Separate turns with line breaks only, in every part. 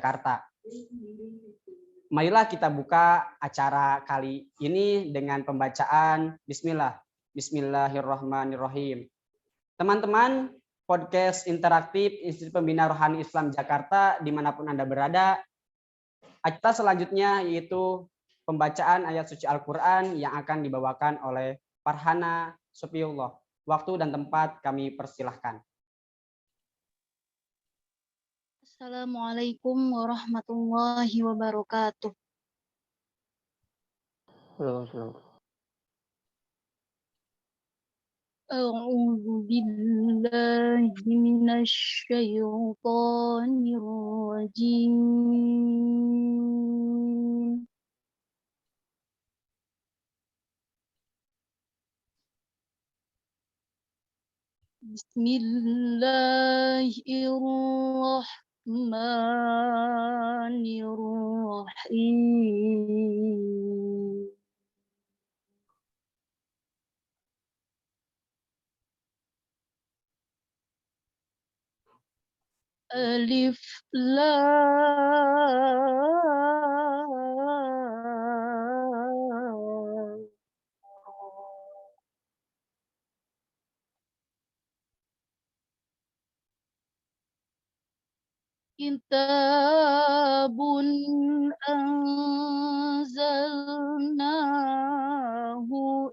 Jakarta. Marilah kita buka acara kali ini dengan pembacaan Bismillahirrahmanirrahim. Teman-teman, podcast interaktif Institut Pembina Rohani Islam Jakarta dimanapun Anda berada, acara selanjutnya yaitu pembacaan ayat suci Al-Quran yang akan dibawakan oleh Farhana Sofiullah. Waktu dan tempat kami persilahkan.
Assalamualaikum warahmatullahi wabarakatuh. A'udzu billahi minasy syaithanir rajim. Bismillahirrahmanirrahim. Alif Lam. Kitabun anzalnahu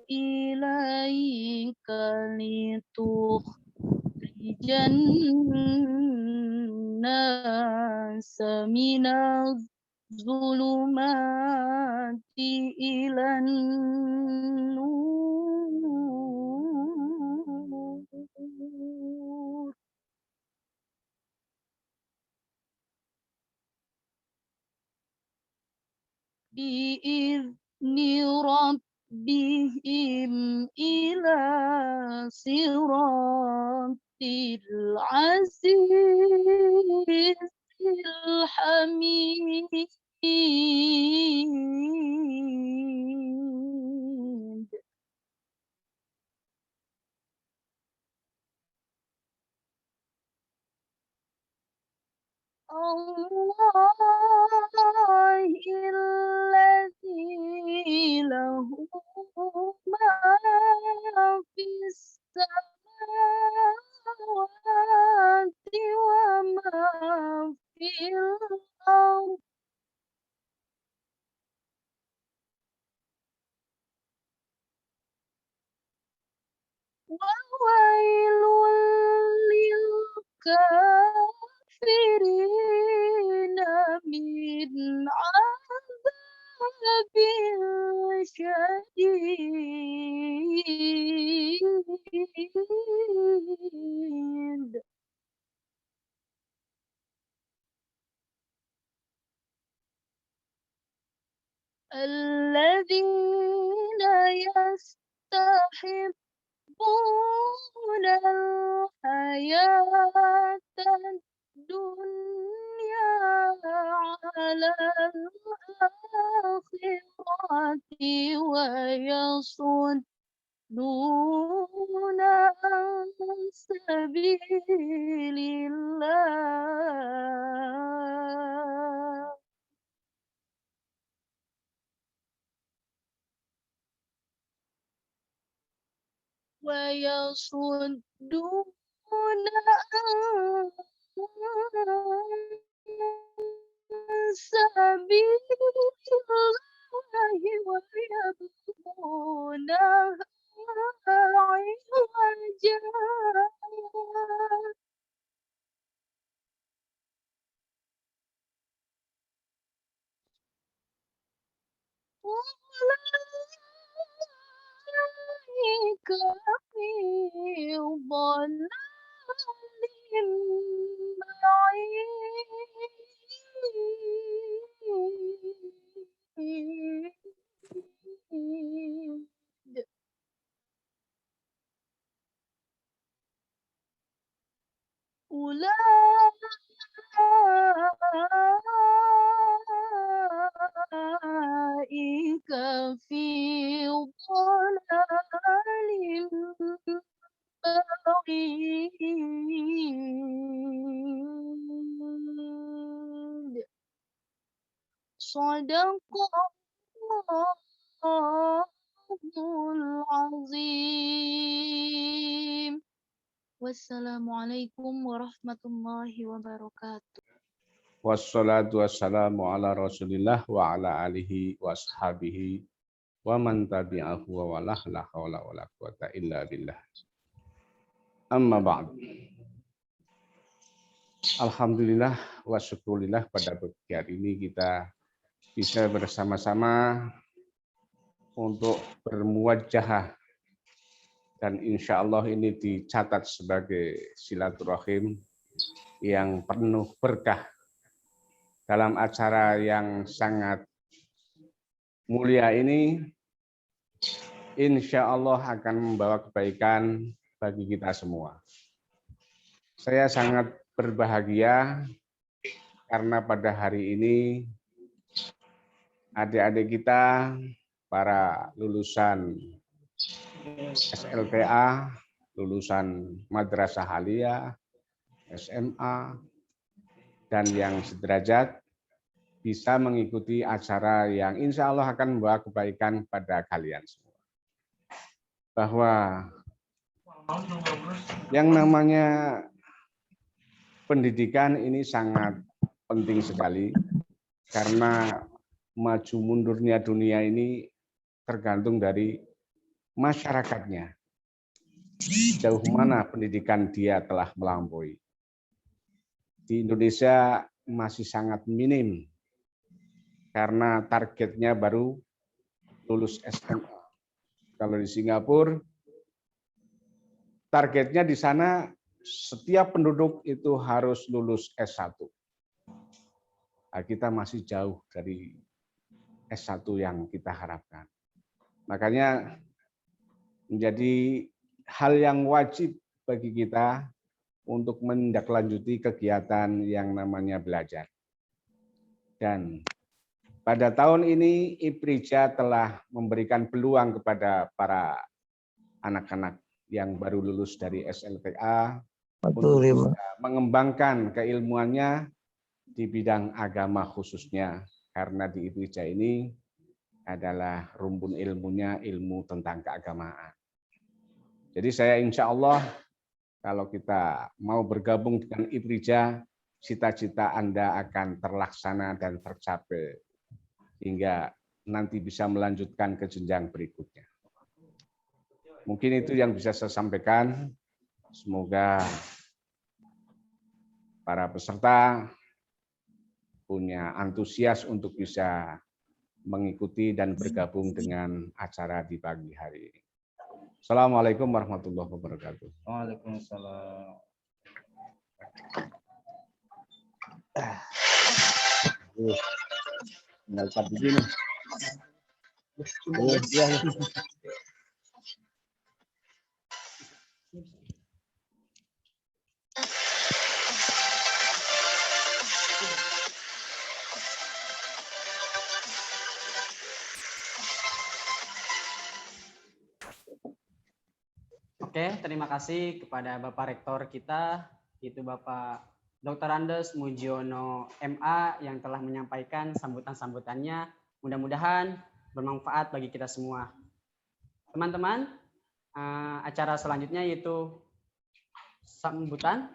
ilaika litukhrijan nasa minaz zulumati ilan nur. Biizni rabbihim ila siratil azizil hamid. Allahil lahu ma fis samawati wa ma fil ardh. Wa wailul lil kafirina min adzabin syadid. Alladzina yastahibbuna al-hayata dunya 'alal akhirati wa yasudduna an sabilillah. Wa yasudduna an sabilillahi wa yabghunaha 'iwaja. Ulaika fi dhalalin ba'id. Ulaika fi dhalalin ba'id. Shadaqallahul azim. Wassalamualaikum warahmatullahi wabarakatuh.
Wassalatu wassalamu ala Rasulillah wa ala alihi wa ashabihi wa man tabi'ahu wa walah la haula wala quwata illa billah. Amma ba'd. Alhamdulillah wa syukurillah pada pagi hari ini kita bisa bersama-sama untuk bermuwajahah dan insya Allah ini dicatat sebagai silaturahim yang penuh berkah dalam acara yang sangat mulia ini, insya Allah akan membawa kebaikan bagi kita semua. Saya sangat berbahagia karena pada hari ini adik-adik kita, para lulusan SLTA, lulusan Madrasah Aliyah, SMA, dan yang sederajat bisa mengikuti acara yang insya Allah akan membawa kebaikan pada kalian semua. Bahwa yang namanya pendidikan ini sangat penting sekali karena maju mundurnya dunia ini tergantung dari masyarakatnya. Sejauh mana pendidikan dia telah melampaui. Di Indonesia masih sangat minim karena targetnya baru lulus SMA. Kalau di Singapura, targetnya di sana setiap penduduk itu harus lulus S1. Nah, kita masih jauh dari S1 yang kita harapkan. Makanya menjadi hal yang wajib bagi kita untuk menindaklanjuti kegiatan yang namanya belajar. Dan pada tahun ini IPRIJA telah memberikan peluang kepada para anak-anak yang baru lulus dari SLTA untuk bisa mengembangkan keilmuannya di bidang agama khususnya. Karena di IPRIJA ini adalah rumpun ilmunya ilmu tentang keagamaan. Jadi saya insya Allah kalau kita mau bergabung dengan IPRIJA, cita-cita Anda akan terlaksana dan tercapai hingga nanti bisa melanjutkan ke jenjang berikutnya. Mungkin itu yang bisa saya sampaikan. Semoga para peserta punya antusias untuk bisa mengikuti dan bergabung dengan acara di pagi hari ini. Assalamualaikum warahmatullahi wabarakatuh.
Waalaikumsalam.
Tinggal tadi gini.
Oke, terima kasih kepada Bapak Rektor kita, itu Bapak Dr. Andes Mujiono MA yang telah menyampaikan sambutan-sambutannya. Mudah-mudahan bermanfaat bagi kita semua. Teman-teman, acara selanjutnya yaitu sambutan.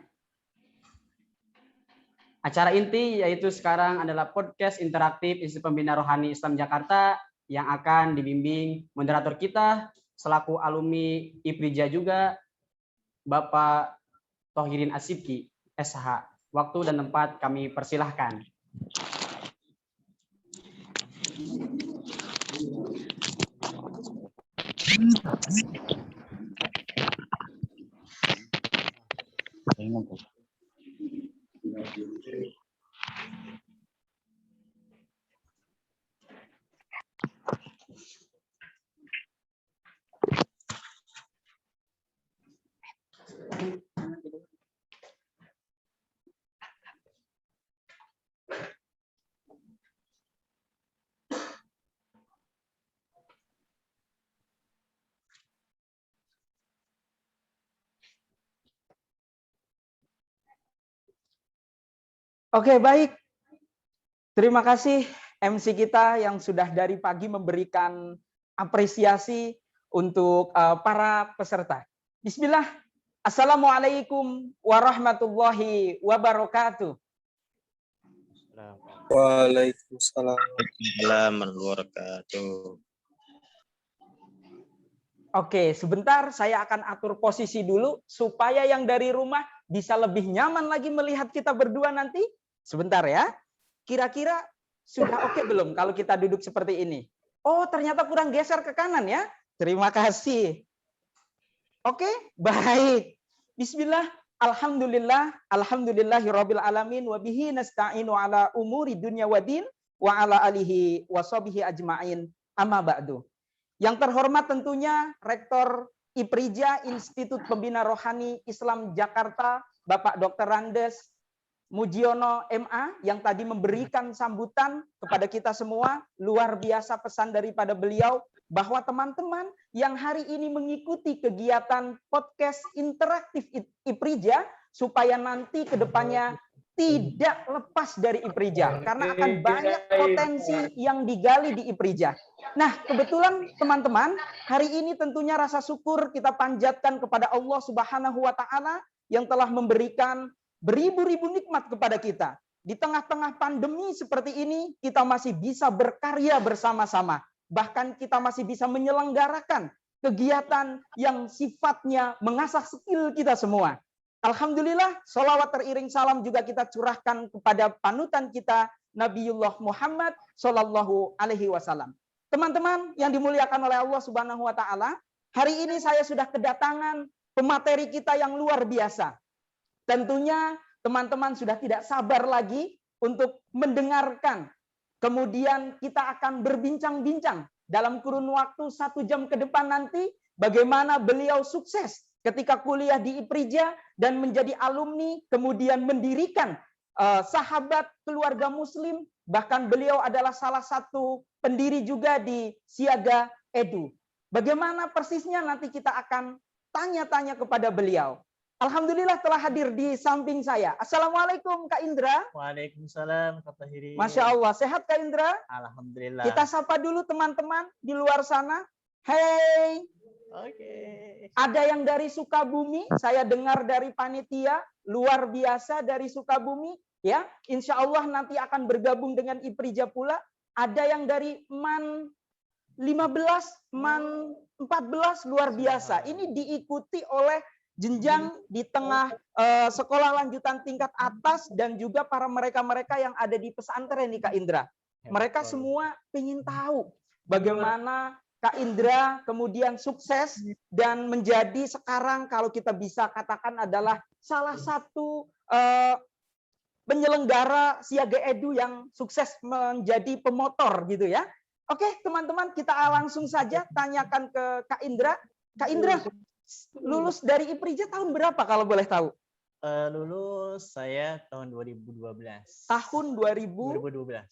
Acara inti yaitu sekarang adalah podcast interaktif Institut Pembina Rohani Islam Jakarta yang akan dibimbing moderator kita selaku alumni IPRIJA juga, Bapak Thohirin Asibki, SH. Waktu dan tempat kami persilahkan. Oke, baik. Terima kasih
MC kita yang sudah dari pagi memberikan apresiasi untuk para peserta. Bismillah. Assalamualaikum warahmatullahi wabarakatuh.
Waalaikumsalam.
Warahmatullahi wabarakatuh.
Oke, sebentar saya akan atur posisi dulu supaya yang dari rumah bisa lebih nyaman lagi melihat kita berdua nanti. Sebentar ya. Kira-kira sudah oke belum kalau kita duduk seperti ini? Oh, ternyata kurang geser ke kanan ya. Terima kasih. Oke, baik. Bismillah. Alhamdulillah. Alhamdulillahirabbil alamin wa bihi nasta'inu ala umuri dunya waddin wa ala alihi washabihi ajmain. Amma ba'du. Yang terhormat tentunya Rektor IPRIJA Institut Pembina Rohani Islam Jakarta, Bapak Dr. Randes Mujiono MA yang tadi memberikan sambutan kepada kita semua. Luar biasa pesan daripada beliau bahwa teman-teman yang hari ini mengikuti kegiatan podcast interaktif IPRIJA supaya nanti ke depannya tidak lepas dari IPRIJA karena akan banyak potensi yang digali di IPRIJA. Nah, kebetulan teman-teman, hari ini tentunya rasa syukur kita panjatkan kepada Allah Subhanahu wa taala yang telah memberikan beribu-ribu nikmat kepada kita. Di tengah-tengah pandemi seperti ini, kita masih bisa berkarya bersama-sama. Bahkan kita masih bisa menyelenggarakan kegiatan yang sifatnya mengasah skill kita semua. Alhamdulillah, sholawat teriring salam juga kita curahkan kepada panutan kita, Nabiullah Muhammad Sallallahu Alaihi Wasallam. Teman-teman yang dimuliakan oleh Allah Subhanahu Wa Taala, hari ini saya sudah kedatangan pemateri kita yang luar biasa. Tentunya teman-teman sudah tidak sabar lagi untuk mendengarkan. Kemudian kita akan berbincang-bincang dalam kurun waktu 1 jam ke depan nanti, bagaimana beliau sukses ketika kuliah di IPRIJA dan menjadi alumni, kemudian mendirikan sahabat keluarga muslim, bahkan beliau adalah salah satu pendiri juga di Siaga Edu. Bagaimana persisnya nanti kita akan tanya-tanya kepada beliau. Alhamdulillah telah hadir di samping saya. Assalamualaikum Kak Indra.
Waalaikumsalam Kak Tahiri.
Masya Allah, sehat Kak Indra?
Alhamdulillah.
Kita sapa dulu teman-teman di luar sana. Hey.
Oke.
Ada yang dari Sukabumi, saya dengar dari panitia, luar biasa dari Sukabumi, ya. Insya Allah nanti akan bergabung dengan IPRIJA pula. Ada yang dari MAN 15, MAN 14, luar biasa. Ini diikuti oleh jenjang di tengah sekolah lanjutan tingkat atas dan juga para mereka-mereka yang ada di pesantren nih Kak Indra. Mereka semua ingin tahu bagaimana Kak Indra kemudian sukses dan menjadi sekarang kalau kita bisa katakan adalah salah satu penyelenggara Siaga Edu yang sukses menjadi pemotor gitu ya. Oke teman-teman, kita langsung saja tanyakan ke Kak Indra. Kak Indra, lulus dari IPRIJA tahun berapa kalau boleh tahu?
Lulus saya tahun 2012.
Tahun
2012.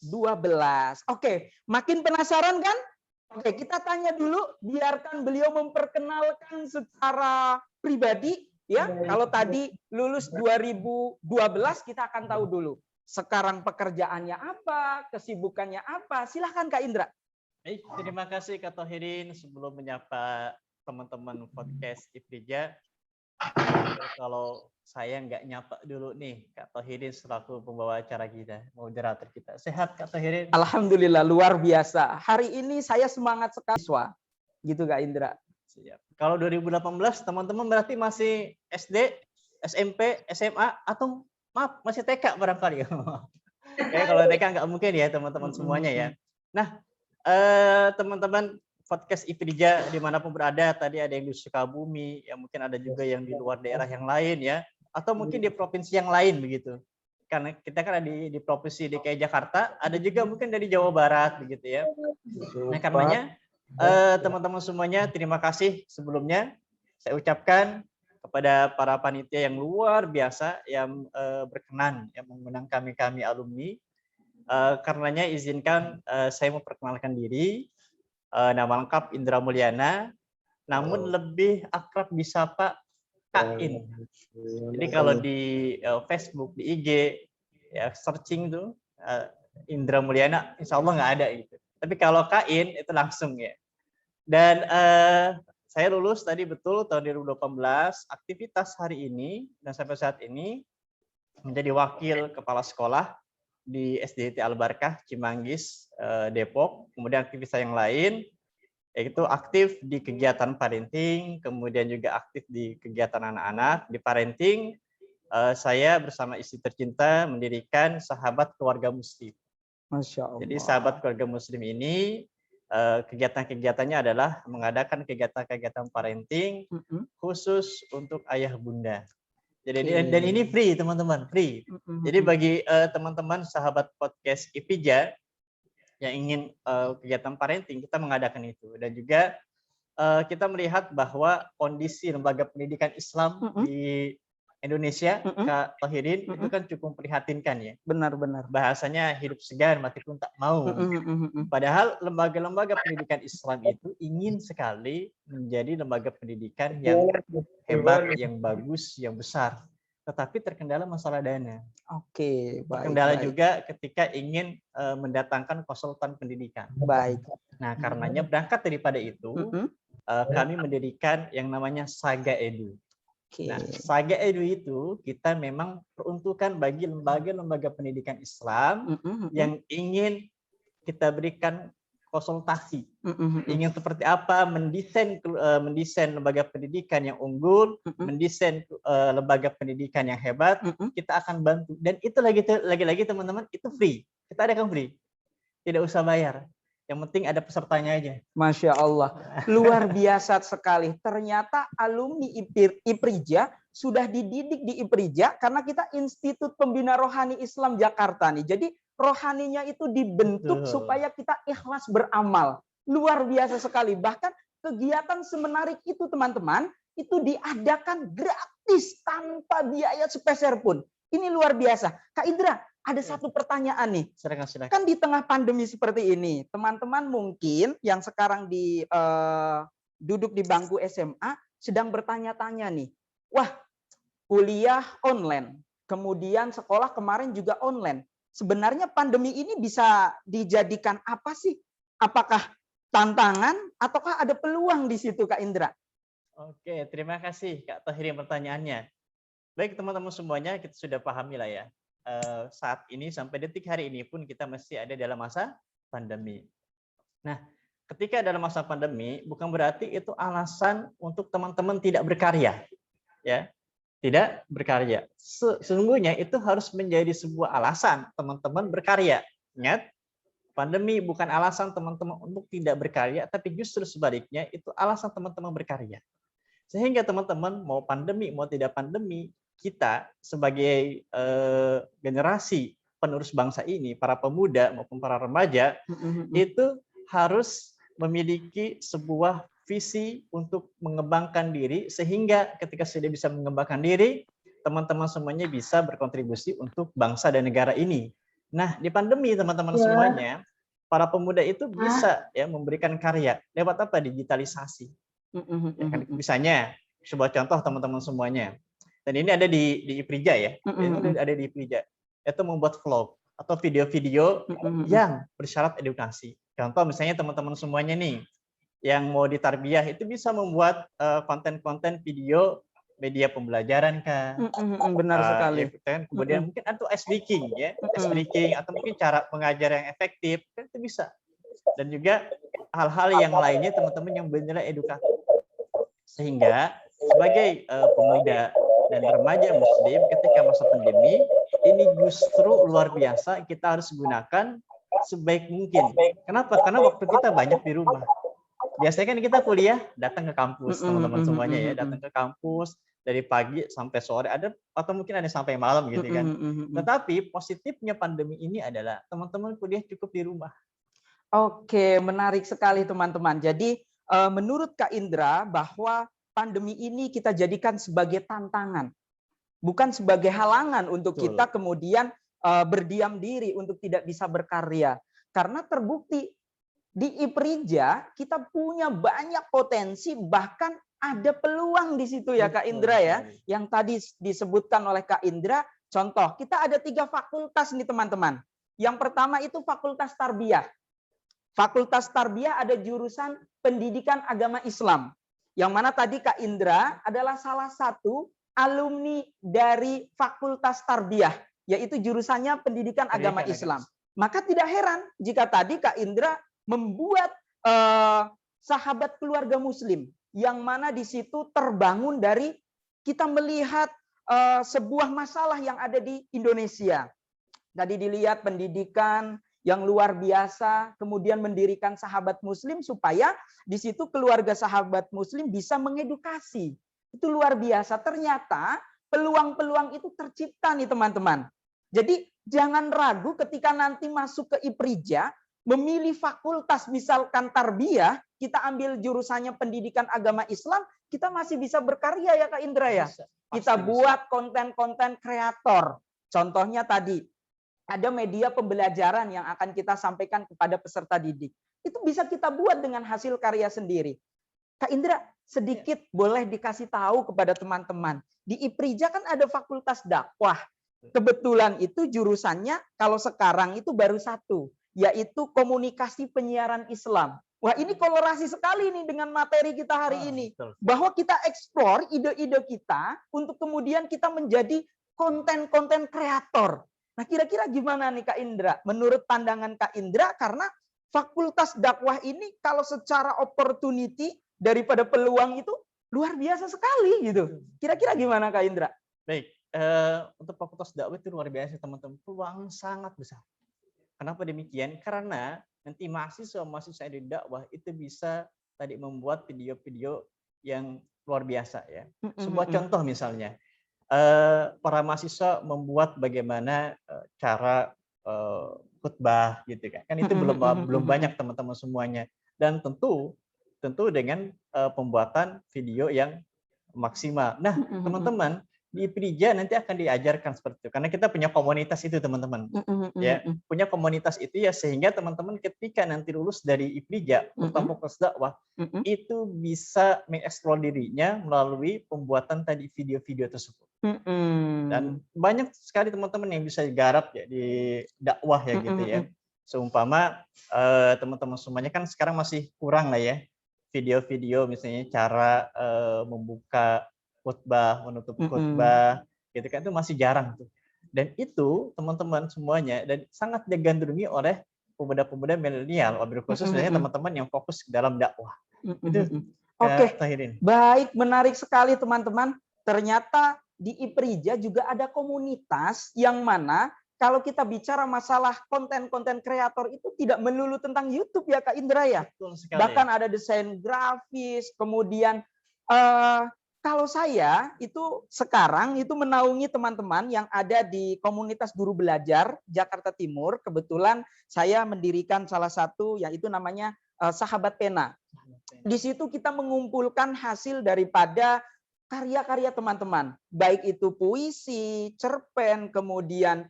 Oke, makin penasaran kan? Oke, kita tanya dulu, biarkan beliau memperkenalkan secara pribadi ya. Kalau tadi lulus 2012, kita akan tahu dulu. Sekarang pekerjaannya apa, kesibukannya apa? Silahkan Kak Indra.
Baik, terima kasih Kak Tohirin. Sebelum menyapa teman-teman podcast IPRIJA, kalau saya nggak nyapa dulu nih Kak Tohirin selaku pembawa acara kita, moderator kita. Sehat Kak Tohirin?
Alhamdulillah luar biasa. Hari ini saya semangat sekali siswa. Gitu Kak Indra.
Siap. Kalau 2018 teman-teman berarti masih SD, SMP, SMA atau maaf masih TK barangkali. Kayak kalau TK nggak mungkin ya teman-teman semuanya ya. Nah, teman-teman podcast IPRIJA dimanapun berada, tadi ada yang di Sukabumi, ya mungkin ada juga yang di luar daerah yang lain ya, atau mungkin di provinsi yang lain begitu. Karena kita kan ada di provinsi DKI Jakarta, ada juga mungkin dari Jawa Barat begitu ya. Nah karenanya teman-teman semuanya terima kasih sebelumnya saya ucapkan kepada para panitia yang luar biasa yang berkenan yang mengundang kami alumni. Karenanya izinkan saya memperkenalkan diri. Nama lengkap Indra Mulyana, namun lebih akrab disapa Kak In. Jadi kalau di Facebook, di IG, ya searching tuh Indra Mulyana, insya Allah nggak ada gitu. Tapi kalau Kain itu langsung ya. Dan saya lulus tadi betul tahun 2018. Aktivitas hari ini dan sampai saat ini menjadi wakil kepala sekolah di SDIT Al-Barkah Cimanggis, Depok. Kemudian aktivitas yang lain yaitu aktif di kegiatan parenting, kemudian juga aktif di kegiatan anak-anak. Di parenting, saya bersama istri tercinta mendirikan Sahabat Keluarga Muslim.
Masya Allah.
Jadi Sahabat Keluarga Muslim ini kegiatan-kegiatannya adalah mengadakan kegiatan-kegiatan parenting khusus untuk ayah bunda. Jadi dan ini free teman-teman, free. Jadi bagi teman-teman sahabat podcast IPIJA yang ingin kegiatan parenting, kita mengadakan itu. Dan juga kita melihat bahwa kondisi lembaga pendidikan Islam di Indonesia, Kak Tohirin, itu kan cukup memprihatinkan ya.
Benar-benar.
Bahasanya hidup segan, mati pun tak mau. Padahal lembaga-lembaga pendidikan Islam itu ingin sekali menjadi lembaga pendidikan yang hebat, yang bagus, yang besar. Tetapi terkendala masalah dana.
Oke, baik.
Terkendala juga ketika ingin mendatangkan konsultan pendidikan.
Baik.
Nah, karenanya berangkat daripada itu, kami mendirikan yang namanya Saga Edu. Nah, Saga Edu itu kita memang peruntukan bagi lembaga-lembaga pendidikan Islam yang ingin kita berikan konsultasi, ingin seperti apa mendesain lembaga pendidikan yang unggul, mendesain lembaga pendidikan yang hebat, kita akan bantu. Dan itu lagi-lagi teman-teman itu free, kita adakan free, tidak usah bayar. Yang penting ada pesertanya aja.
Masya Allah, luar biasa sekali. Ternyata alumni IPRIJA sudah dididik di IPRIJA karena kita Institut Pembina Rohani Islam Jakarta nih. Jadi rohaninya itu dibentuk supaya kita ikhlas beramal. Luar biasa sekali. Bahkan kegiatan semenarik itu teman-teman, itu diadakan gratis tanpa biaya sepeser pun. Ini luar biasa. Kak Indra, ada satu pertanyaan nih.
Silakan.
Kan di tengah pandemi seperti ini, teman-teman mungkin yang sekarang duduk di bangku SMA sedang bertanya-tanya nih, wah kuliah online, kemudian sekolah kemarin juga online. Sebenarnya pandemi ini bisa dijadikan apa sih? Apakah tantangan ataukah ada peluang di situ, Kak Indra?
Oke, terima kasih Kak Tohirin pertanyaannya. Baik teman-teman semuanya, kita sudah pahami lah ya. Saat ini sampai detik hari ini pun kita masih ada dalam masa pandemi. Nah, ketika dalam masa pandemi bukan berarti itu alasan untuk teman-teman tidak berkarya, ya, tidak berkarya. Sesungguhnya itu harus menjadi sebuah alasan teman-teman berkarya. Ingat, pandemi bukan alasan teman-teman untuk tidak berkarya, tapi justru sebaliknya itu alasan teman-teman berkarya. Sehingga teman-teman mau pandemi mau tidak pandemi, kita sebagai generasi penerus bangsa ini, para pemuda maupun para remaja, itu harus memiliki sebuah visi untuk mengembangkan diri, sehingga ketika sudah bisa mengembangkan diri, teman-teman semuanya bisa berkontribusi untuk bangsa dan negara ini. Nah, di pandemi teman-teman semuanya, para pemuda itu bisa ya memberikan karya lewat apa? Digitalisasi. Ya kan? Misalnya, sebuah contoh teman-teman semuanya. Dan ini ada di IPRIJA ya, ini ada di IPRIJA. Itu membuat vlog atau video-video yang bersyarat edukasi. Contoh misalnya teman-teman semuanya nih, yang mau ditarbiyah itu bisa membuat konten-konten video media pembelajaran kan.
Benar sekali.
Kan? Kemudian mungkin atau speaking ya, speaking atau mungkin cara pengajar yang efektif, kan itu bisa. Dan juga hal-hal yang lainnya teman-teman yang benar-benar edukatif. Sehingga sebagai pemuda dan remaja muslim ketika masa pandemi ini justru luar biasa kita harus gunakan sebaik mungkin. Kenapa? Karena waktu kita banyak di rumah. Biasanya kan kita kuliah datang ke kampus teman-teman semuanya ya, datang ke kampus dari pagi sampai sore, ada atau mungkin ada sampai malam gitu kan. Tetapi positifnya pandemi ini adalah teman-teman kuliah cukup di rumah.
Oke, menarik sekali teman-teman. Jadi menurut Kak Indra bahwa pandemi ini kita jadikan sebagai tantangan, bukan sebagai halangan untuk kita kemudian berdiam diri untuk tidak bisa berkarya. Karena terbukti di IPRIJA kita punya banyak potensi, bahkan ada peluang di situ ya Kak Indra ya. Yang tadi disebutkan oleh Kak Indra, contoh kita ada 3 fakultas nih teman-teman. Yang pertama itu Fakultas Tarbiyah. Fakultas Tarbiyah ada jurusan Pendidikan Agama Islam. Yang mana tadi Kak Indra adalah salah satu alumni dari Fakultas Tarbiyah, yaitu jurusannya Pendidikan Agama Islam. Maka tidak heran jika tadi Kak Indra membuat sahabat keluarga Muslim, yang mana di situ terbangun dari kita melihat sebuah masalah yang ada di Indonesia. Tadi dilihat pendidikan yang luar biasa, kemudian mendirikan sahabat Muslim supaya di situ keluarga sahabat Muslim bisa mengedukasi. Itu luar biasa. Ternyata peluang-peluang itu tercipta nih teman-teman. Jadi jangan ragu ketika nanti masuk ke IPRIJA, memilih fakultas misalkan Tarbiyah, kita ambil jurusannya Pendidikan Agama Islam, kita masih bisa berkarya ya Kak Indra ya. Kita buat konten-konten kreator. Contohnya tadi, ada media pembelajaran yang akan kita sampaikan kepada peserta didik. Itu bisa kita buat dengan hasil karya sendiri. Kak Indra, sedikit boleh dikasih tahu kepada teman-teman. Di IPRIJA kan ada fakultas dakwah. Kebetulan itu jurusannya kalau sekarang itu baru satu, yaitu komunikasi penyiaran Islam. Wah, ini kolorasi sekali nih dengan materi kita hari ini. Bahwa kita eksplor ide-ide kita untuk kemudian kita menjadi konten-konten kreator. Nah, kira-kira gimana nih Kak Indra? Menurut pandangan Kak Indra, karena fakultas dakwah ini kalau secara opportunity daripada peluang itu luar biasa sekali gitu. Kira-kira gimana Kak Indra?
Baik, untuk fakultas dakwah itu luar biasa teman-teman. Peluang sangat besar. Kenapa demikian? Karena nanti mahasiswa-mahasiswa di dakwah itu bisa tadi membuat video-video yang luar biasa ya. Sebuah contoh misalnya, para mahasiswa membuat bagaimana cara khutbah gitu kan. Kan itu belum banyak teman-teman semuanya. Dan tentu dengan pembuatan video yang maksimal. Nah, teman-teman di IPRIJA nanti akan diajarkan seperti itu karena kita punya komunitas itu teman-teman. Ya, punya komunitas itu ya sehingga teman-teman ketika nanti lulus dari IPRIJA atau fakultas dakwah itu bisa mengeksplor dirinya melalui pembuatan tadi video-video tersebut. Dan banyak sekali teman-teman yang bisa garap ya di dakwah ya gitu ya. Seumpama teman-teman semuanya kan sekarang masih kurang lah ya video-video misalnya cara membuka khutbah, menutup khutbah, gitu kan itu masih jarang tuh. Dan itu teman-teman semuanya dan sangat digandrungi oleh pemuda-pemuda milenial, wabil khusus teman-teman yang fokus dalam dakwah. Itu
Oke, baik, menarik sekali teman-teman. Ternyata di IPRIJA juga ada komunitas yang mana kalau kita bicara masalah konten-konten kreator itu tidak melulu tentang YouTube ya Kak Indra ya. Bahkan ada desain grafis, kemudian kalau saya itu sekarang itu menaungi teman-teman yang ada di komunitas guru belajar Jakarta Timur. Kebetulan saya mendirikan salah satu yaitu namanya Sahabat Pena. Di situ kita mengumpulkan hasil daripada karya-karya teman-teman. Baik itu puisi, cerpen, kemudian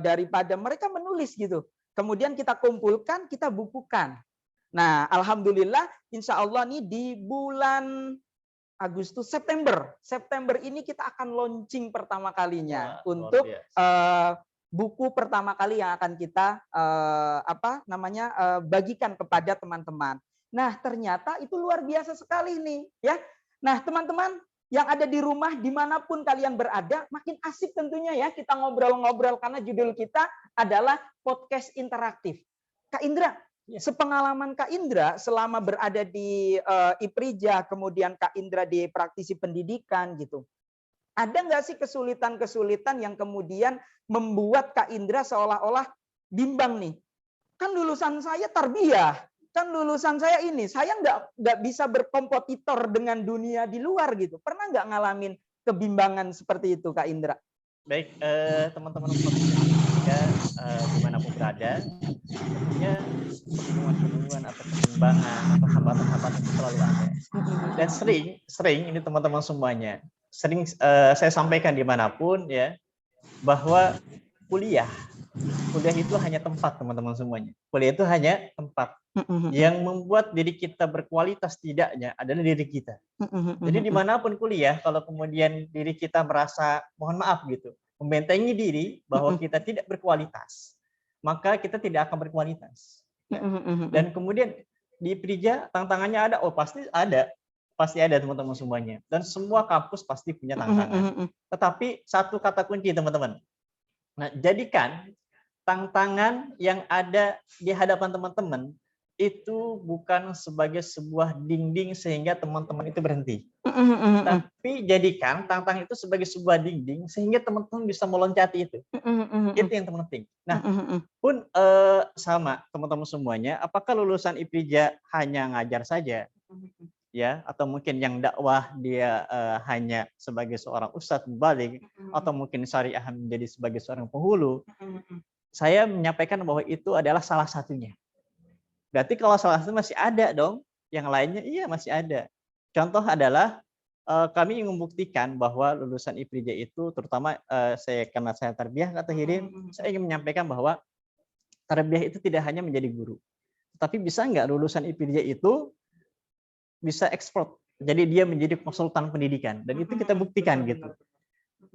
daripada mereka menulis gitu. Kemudian kita kumpulkan, kita bukukan. Nah, alhamdulillah insya Allah nih di bulan Agustus, September ini kita akan launching pertama kalinya untuk buku pertama kali yang akan kita bagikan kepada teman-teman. Nah, ternyata itu luar biasa sekali nih ya. Nah, teman-teman yang ada di rumah dimanapun kalian berada, makin asik tentunya ya kita ngobrol-ngobrol karena judul kita adalah podcast interaktif. Kak Indra, sepengalaman Kak Indra selama berada di IPRIJA, kemudian Kak Indra di praktisi pendidikan gitu. Ada nggak sih kesulitan-kesulitan yang kemudian membuat Kak Indra seolah-olah bimbang nih? Kan lulusan saya tarbiyah, kan lulusan saya ini, saya nggak bisa berkompetitor dengan dunia di luar gitu. Pernah nggak ngalamin kebimbangan seperti itu Kak Indra?
Baik, teman-teman ya, dimanapun berada, tentunya pertemuan-pertemuan atau pertimbangan atau hambatan-hambatan itu selalu ada. Dan sering ini teman-teman semuanya, sering saya sampaikan dimanapun ya, bahwa kuliah itu hanya tempat teman-teman semuanya. Kuliah itu hanya tempat. Yang membuat diri kita berkualitas tidaknya adalah diri kita. Jadi dimanapun kuliah, kalau kemudian diri kita merasa, mohon maaf gitu, membentengi diri bahwa kita tidak berkualitas, maka kita tidak akan berkualitas. Ya. Dan kemudian di IPRIJA tantangannya ada, pasti ada teman-teman semuanya. Dan semua kampus pasti punya tantangan. Tetapi satu kata kunci teman-teman. Nah, jadikan tantangan yang ada di hadapan teman-teman itu bukan sebagai sebuah dinding sehingga teman-teman itu berhenti. Tapi jadikan tantangan itu sebagai sebuah dinding sehingga teman-teman bisa meloncati itu. Itu yang terpenting. Nah, pun sama teman-teman semuanya, apakah lulusan IPRIJA hanya ngajar saja? Ya, atau mungkin yang dakwah dia hanya sebagai seorang ustadz mubalik, atau mungkin syariah menjadi sebagai seorang penghulu. Saya menyampaikan bahwa itu adalah salah satunya. Berarti kalau salah satu masih ada dong, yang lainnya iya masih ada. Contoh adalah kami ingin membuktikan bahwa lulusan IPRIJA itu, terutama karena saya tarbiyah kata Hirin, saya ingin menyampaikan bahwa tarbiyah itu tidak hanya menjadi guru, tapi bisa nggak lulusan IPRIJA itu bisa ekspor, jadi dia menjadi konsultan pendidikan, dan itu kita buktikan gitu.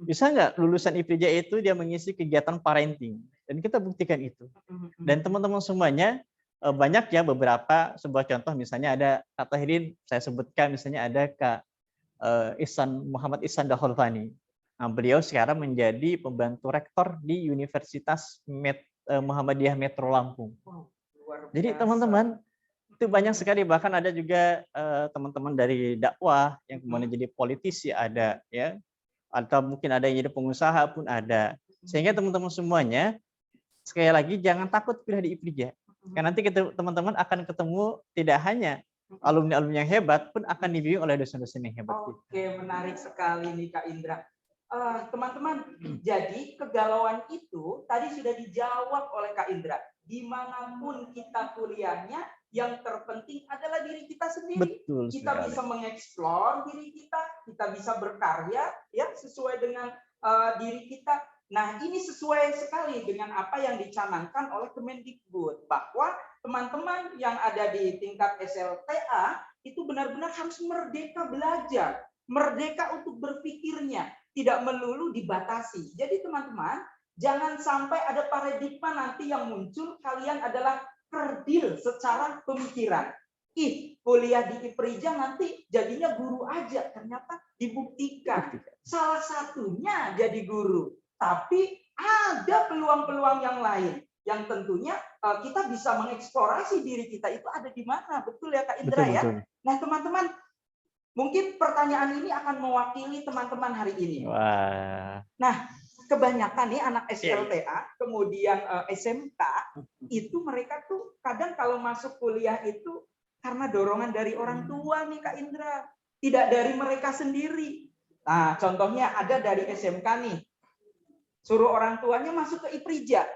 Bisa nggak lulusan IPRIJA itu dia mengisi kegiatan parenting, dan kita buktikan itu. Dan teman-teman semuanya banyak ya, beberapa sebuah contoh misalnya ada kata Hirin, saya sebutkan misalnya ada Kak Muhammad Ihsan Daholvani. Nah, beliau sekarang menjadi pembantu rektor di Universitas Muhammadiyah Metro Lampung. Jadi teman-teman itu banyak sekali, bahkan ada juga teman-teman dari dakwah yang kemudian jadi politisi ada ya, atau mungkin ada yang jadi pengusaha pun ada. Sehingga teman-teman semuanya sekali lagi jangan takut pilih di IPRIJA. Karena nanti teman-teman akan ketemu tidak hanya alumni-alumni yang hebat, pun akan dibimbing oleh dosen-dosen yang hebat.
Oke, menarik sekali nih Kak Indra. Teman-teman, jadi kegalauan itu tadi sudah dijawab oleh Kak Indra. Dimanapun kita kuliahnya, yang terpenting adalah diri kita sendiri.
Betul,
kita bisa mengeksplor diri kita bisa berkarya ya sesuai dengan diri kita. Nah, ini sesuai sekali dengan apa yang dicanangkan oleh Kemendikbud, bahwa teman-teman yang ada di tingkat SLTA itu benar-benar harus merdeka belajar, merdeka untuk berpikirnya, tidak melulu dibatasi. Jadi teman-teman, jangan sampai ada paradigma nanti yang muncul kalian adalah kerdil secara pemikiran. Kuliah di IPRIJA nanti jadinya guru aja. Ternyata dibuktikan salah satunya jadi guru. Tapi ada peluang-peluang yang lain yang tentunya kita bisa mengeksplorasi diri kita itu ada di mana. Betul ya Kak Indra ya?
Betul.
Nah teman-teman, mungkin pertanyaan ini akan mewakili teman-teman hari ini.
Wah.
Nah, kebanyakan nih anak SLTA, kemudian SMK, itu mereka tuh kadang kalau masuk kuliah itu karena dorongan dari orang tua nih Kak Indra. Tidak dari mereka sendiri. Nah, contohnya ada dari SMK nih. Suruh orang tuanya masuk ke IPRIJA.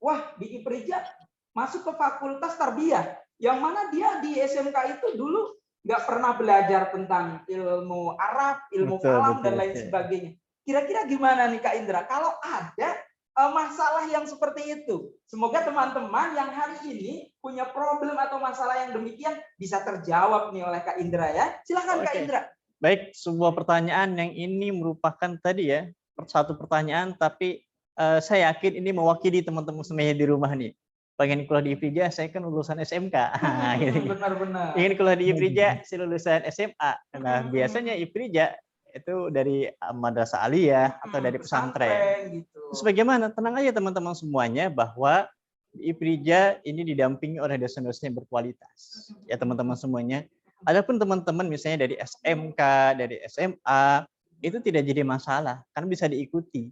Wah, di IPRIJA masuk ke Fakultas Tarbiyah. Yang mana dia di SMK itu dulu nggak pernah belajar tentang ilmu Arab, ilmu kalam, dan lain sebagainya. Kira-kira gimana nih Kak Indra? Kalau ada masalah yang seperti itu, semoga teman-teman yang hari ini punya problem atau masalah yang demikian bisa terjawab nih oleh Kak Indra ya. Silakan Kak Indra.
Baik, sebuah pertanyaan yang ini merupakan tadi ya, satu pertanyaan, tapi saya yakin ini mewakili teman-teman semuanya di rumah nih. Pengen kuliah di IPRIJA, saya kan lulusan SMK.
Benar-benar.
Ingin kuliah di IPRIJA, saya lulusan SMA. Nah, biasanya IPRIJA itu dari madrasah aliyah atau dari pesantren.
Gitu.
Sebagaimana, tenang aja teman-teman semuanya bahwa di IPRIJA ini didampingi oleh dosen-dosen yang berkualitas. Ya teman-teman semuanya. Adapun teman-teman misalnya dari SMK, dari SMA, itu tidak jadi masalah, karena bisa diikuti.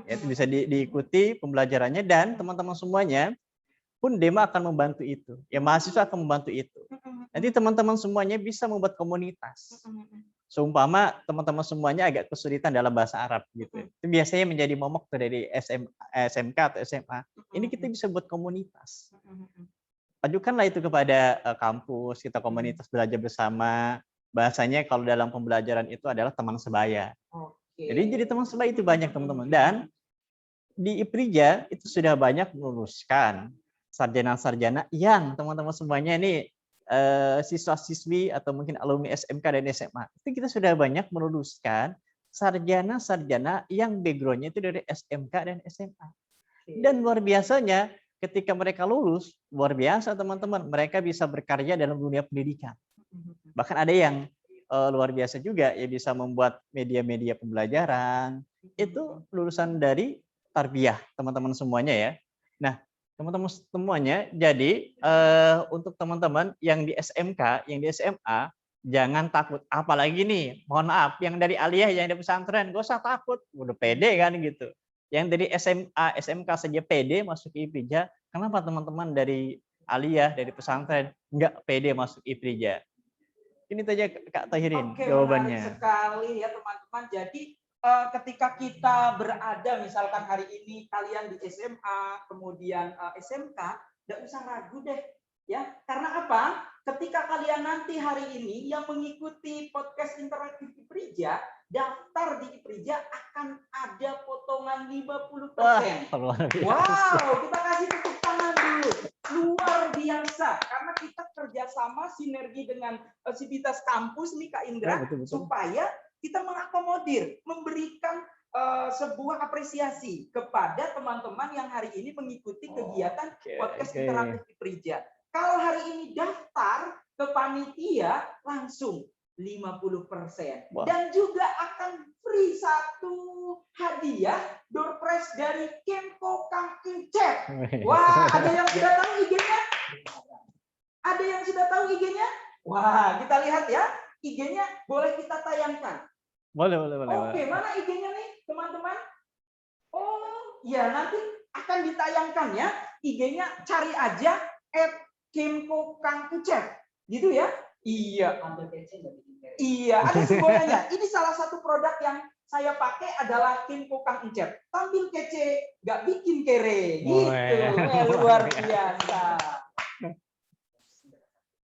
Ya, bisa diikuti pembelajarannya, dan teman-teman semuanya pun Dema akan membantu itu. Ya, mahasiswa akan membantu itu. Nanti teman-teman semuanya bisa membuat komunitas. Seumpama teman-teman semuanya agak kesulitan dalam bahasa Arab gitu. Itu biasanya menjadi momok dari SMK atau SMA. Ini kita bisa buat komunitas. Ajukanlah itu kepada kampus, kita komunitas belajar bersama. Bahasanya kalau dalam pembelajaran itu adalah teman sebaya. Jadi teman sebaya itu banyak teman-teman. Dan di IPRIJA itu sudah banyak meluluskan sarjana-sarjana yang teman-teman semuanya ini siswa-siswi atau mungkin alumni SMK dan SMA. Itu kita sudah banyak meluluskan sarjana-sarjana yang background-nya itu dari SMK dan SMA. Dan luar biasanya ketika mereka lulus, luar biasa teman-teman, mereka bisa berkarya dalam dunia pendidikan. Bahkan ada yang luar biasa juga, ya bisa membuat media-media pembelajaran, itu lulusan dari tarbiyah, teman-teman semuanya ya. Nah, teman-teman semuanya, jadi untuk teman-teman yang di SMK, yang di SMA, jangan takut. Apalagi nih, mohon maaf, yang dari aliyah, yang dari pesantren, gak usah takut, udah pede kan gitu. Yang dari SMA, SMK saja pede masuk IPRIJA, kenapa teman-teman dari aliyah, dari pesantren nggak pede masuk IPRIJA? Ini saja Kak Tahirin jawabannya.
Menarik sekali ya teman-teman. Jadi ketika kita berada misalkan hari ini kalian di SMA, kemudian SMK, nggak usah ragu deh. Ya, karena apa? Ketika kalian nanti hari ini yang mengikuti podcast interaktif IPRIJA, daftar di IPRIJA akan ada potongan 50%. Wow, kita kasih tepuk tangan dulu. Luar biasa, karena kita kerjasama sinergi dengan Sivitas Kampus nih Kak Indra,
betul.
supaya kita mengakomodir, memberikan sebuah apresiasi kepada teman-teman yang hari ini mengikuti kegiatan podcast interaktif IPRIJA. Kalau hari ini daftar ke panitia langsung 50%. Dan juga akan free satu hadiah door prize dari Kemko Kang Encep. Wah, ada yang sudah tahu IG-nya? Ada yang sudah tahu IG-nya? Wah, kita lihat ya. IG-nya boleh kita tayangkan.
Boleh.
Oke, mana IG-nya nih, teman-teman? Oh, ya nanti akan ditayangkan ya. IG-nya cari aja @Kemko Kang Encep. Gitu ya? Iya. Iya, ada simbolnya. Ini salah satu produk yang saya pakai adalah Kemko Kang Encep. Tampil kece, nggak bikin kere. Gitu. Luar biasa.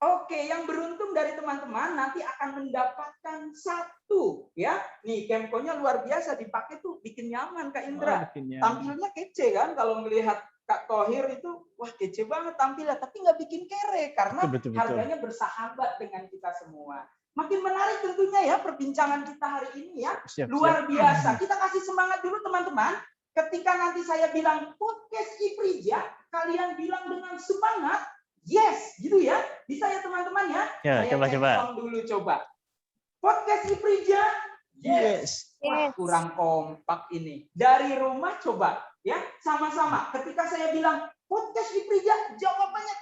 Oke, yang beruntung dari teman-teman nanti akan mendapatkan satu ya. Nih, Kemko-nya luar biasa dipakai tuh bikin nyaman Kak Indra. Tampilnya kece kan kalau melihat Kak Thohir itu wah kece banget tampilnya, tapi nggak bikin kere karena
betul.
harganya bersahabat dengan kita semua. Makin menarik tentunya ya perbincangan kita hari ini ya. Luar biasa. Kita kasih semangat dulu teman-teman. Ketika nanti saya bilang podcast IPRIJA, kalian bilang dengan semangat, yes, gitu ya. Bisa ya teman-teman ya?
Ya,
saya
coba.
dulu coba. Podcast IPRIJA, yes. Wah, kurang kompak ini. Dari rumah coba ya, sama-sama. Ketika saya bilang podcast IPRIJA, jawabannya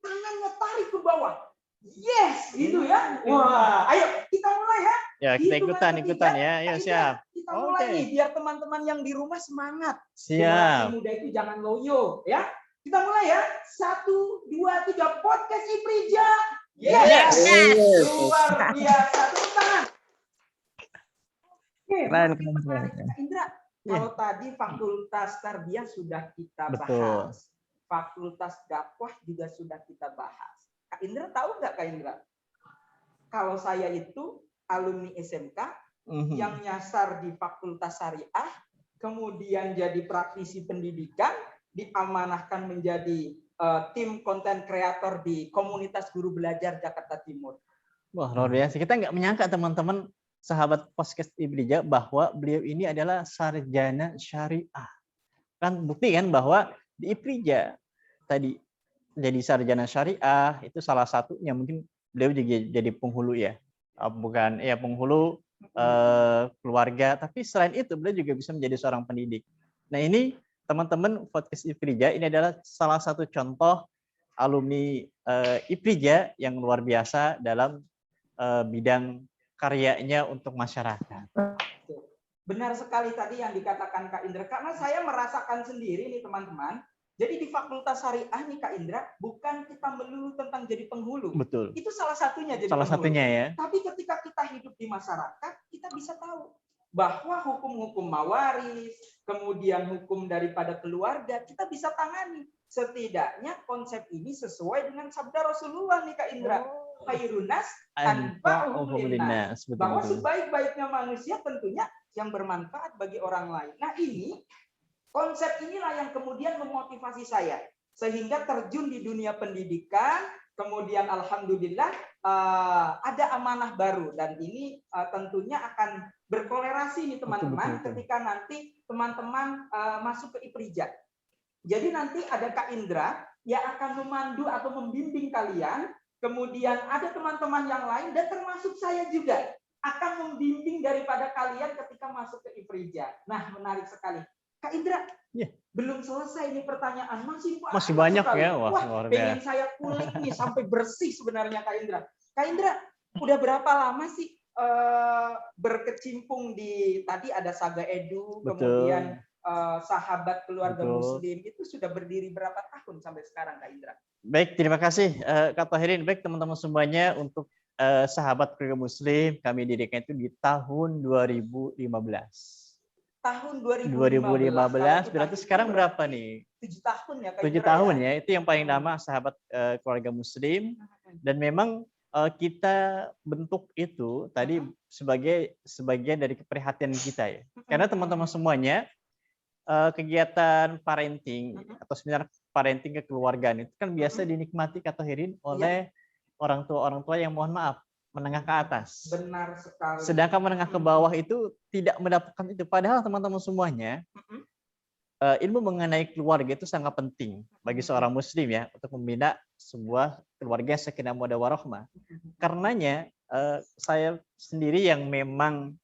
tangannya tarik ke bawah. Yes, gitu ya. Wah, ayo kita mulai ya.
Ya, kita ikutan ya. Ayo siap.
Kita mulai nih biar teman-teman yang di rumah semangat.
Siap.
Generasi muda itu jangan loyo ya. Kita mulai ya. 1, 2, 3 podcast IPRIJA. Yes. Luar biasa. Tepuk tangan.
Keren.
Indra, kalau tadi fakultas tarbiyah sudah kita bahas. Fakultas dakwah juga sudah kita bahas. Kak Indra tahu nggak Kak Indra? Kalau saya itu alumni SMK yang nyasar di Fakultas Syariah, kemudian jadi praktisi pendidikan, diamanahkan menjadi tim konten kreator di komunitas guru belajar Jakarta Timur.
Wah, luar biasa. Kita nggak menyangka teman-teman sahabat podcast IPRIJA bahwa beliau ini adalah sarjana syariah. Kan bukti kan bahwa di IPRIJA tadi jadi sarjana syariah itu salah satunya, mungkin beliau juga jadi penghulu ya, bukan ya penghulu keluarga, tapi selain itu beliau juga bisa menjadi seorang pendidik. Nah ini teman-teman podcast IPRIJA ini adalah salah satu contoh alumni IPRIJA yang luar biasa dalam bidang karyanya untuk masyarakat.
Benar sekali tadi yang dikatakan Kak Indra, karena saya merasakan sendiri nih teman-teman. Jadi di Fakultas Syariah nih Kak Indra, bukan kita melulu tentang jadi penghulu.
Betul.
Itu salah satunya jadi
salah
penghulu.
satunya ya.
Tapi ketika kita hidup di masyarakat, kita bisa tahu bahwa hukum-hukum mawaris, kemudian hukum daripada keluarga, kita bisa tangani. Setidaknya konsep ini sesuai dengan sabda Rasulullah nih Kak Indra. Khairunas anfa'uhum linnas. Bahwa sebaik-baiknya manusia tentunya yang bermanfaat bagi orang lain. Nah ini konsep inilah yang kemudian memotivasi saya sehingga terjun di dunia pendidikan, kemudian alhamdulillah ada amanah baru dan ini tentunya akan berkolerasi nih teman-teman ketika nanti teman-teman masuk ke IPRIJA. Jadi nanti ada Kak Indra yang akan memandu atau membimbing kalian. Kemudian ada teman-teman yang lain dan termasuk saya juga akan membimbing daripada kalian ketika masuk ke Ifrija. Nah, menarik sekali. Kak Indra,
Ya.
belum selesai ini pertanyaan.
Masih banyak
sekali.
ya. Wah, luar
pengen
biasa.
saya kulik nih sampai bersih sebenarnya Kak Indra. Kak Indra, udah berapa lama sih berkecimpung di tadi ada Saga Edu,
Betul.
kemudian sahabat keluarga
Betul.
Muslim itu sudah berdiri berapa tahun sampai sekarang Kak Indra?
Baik, terima kasih Kak Tahirin. Baik teman-teman semuanya, untuk sahabat keluarga Muslim kami dirikan itu di tahun 2015.
Tahun 2015.
2015 berarti sekarang berapa nih?
7 tahun ya Kak
7
Indra,
tahun ya. Itu yang paling lama sahabat keluarga Muslim. Dan memang kita bentuk itu tadi sebagai sebagian dari keprihatinan kita ya. Karena teman-teman semuanya kegiatan parenting atau seminar parenting kekeluargaan itu kan biasa dinikmati Kak Tahirin oleh orang tua yang mohon maaf menengah ke atas.
Benar sekali.
Sedangkan menengah ke bawah itu tidak mendapatkan itu. Padahal teman-teman semuanya ilmu mengenai keluarga itu sangat penting bagi seorang Muslim ya untuk membina sebuah keluarga sakinah mawaddah warahmah. Karenanya saya sendiri yang memang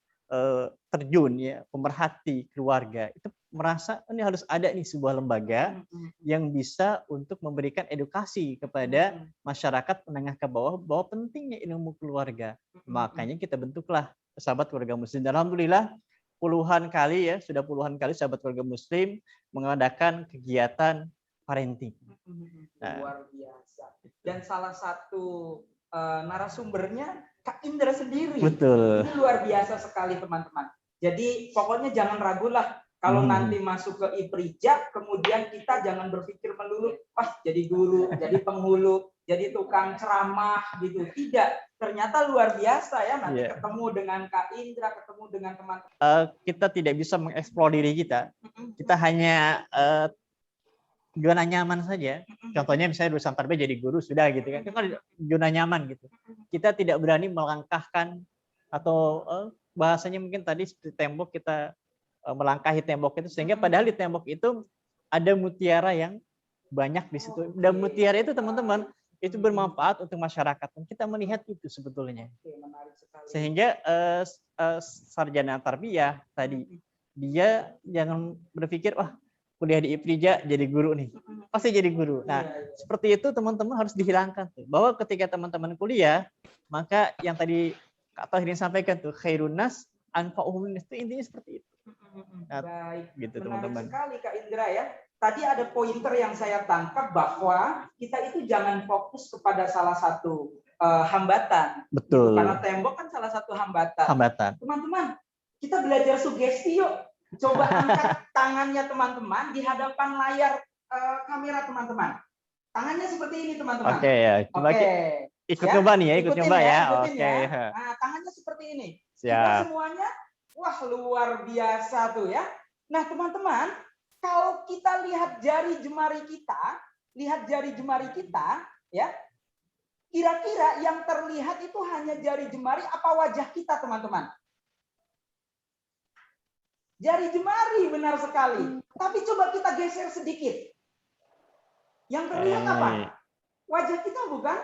terjun ya pemerhati keluarga itu merasa ini harus ada nih sebuah lembaga yang bisa untuk memberikan edukasi kepada masyarakat menengah ke bawah bahwa pentingnya ilmu keluarga. Makanya kita bentuklah sahabat keluarga Muslim. Dan alhamdulillah puluhan kali sahabat keluarga Muslim mengadakan kegiatan parenting.
Luar biasa. Dan salah satu narasumbernya Kak Indra sendiri.
Betul.
Ini luar biasa sekali teman-teman. Jadi pokoknya jangan ragulah kalau nanti masuk ke Ifrija, kemudian kita jangan berpikir melulu, jadi guru, jadi penghulu, jadi tukang ceramah gitu. Tidak. Ternyata luar biasa ya nanti ketemu dengan Kak Indra, ketemu dengan teman-teman.
Kita tidak bisa mengeksplor diri kita. Kita hanya zona nyaman saja. Contohnya misalnya lulusan tarbiyah jadi guru sudah gitu kan. Itu kan zona nyaman gitu. Kita tidak berani melangkahkan atau bahasanya mungkin tadi seperti tembok, kita melangkahi tembok itu sehingga padahal di tembok itu ada mutiara yang banyak di situ. Dan mutiara itu teman-teman itu bermanfaat untuk masyarakat. Dan kita melihat itu sebetulnya. Sehingga sarjana tarbiyah tadi dia jangan berpikir kuliah di Ifrija jadi guru nih. Pasti jadi guru. Nah, seperti itu teman-teman harus dihilangkan tuh. Bahwa ketika teman-teman kuliah, maka yang tadi Kak Tahirin sampaikan tuh khairun nas anfa'uhum linnas, itu intinya seperti itu. Nah,
baik,
gitu
menarik
teman-teman.
sekali Kak Indra ya. Tadi ada pointer yang saya tangkap bahwa kita itu jangan fokus kepada salah satu hambatan.
Betul.
Karena tembok kan salah satu hambatan. Teman-teman, kita belajar sugesti yuk. Coba angkat tangannya teman-teman di hadapan layar kamera teman-teman. Tangannya seperti ini teman-teman.
Oke ya. Coba ikut coba nih ya, ikut coba ya. Oke.
Nah, tangannya seperti ini.
Siap.
Kita semuanya, wah luar biasa tuh ya. Nah teman-teman, kalau kita lihat jari jemari kita, ya, kira-kira yang terlihat itu hanya jari jemari apa wajah kita teman-teman? Jari jemari, benar sekali. Tapi coba kita geser sedikit. Yang terlihat apa? Wajah kita bukan?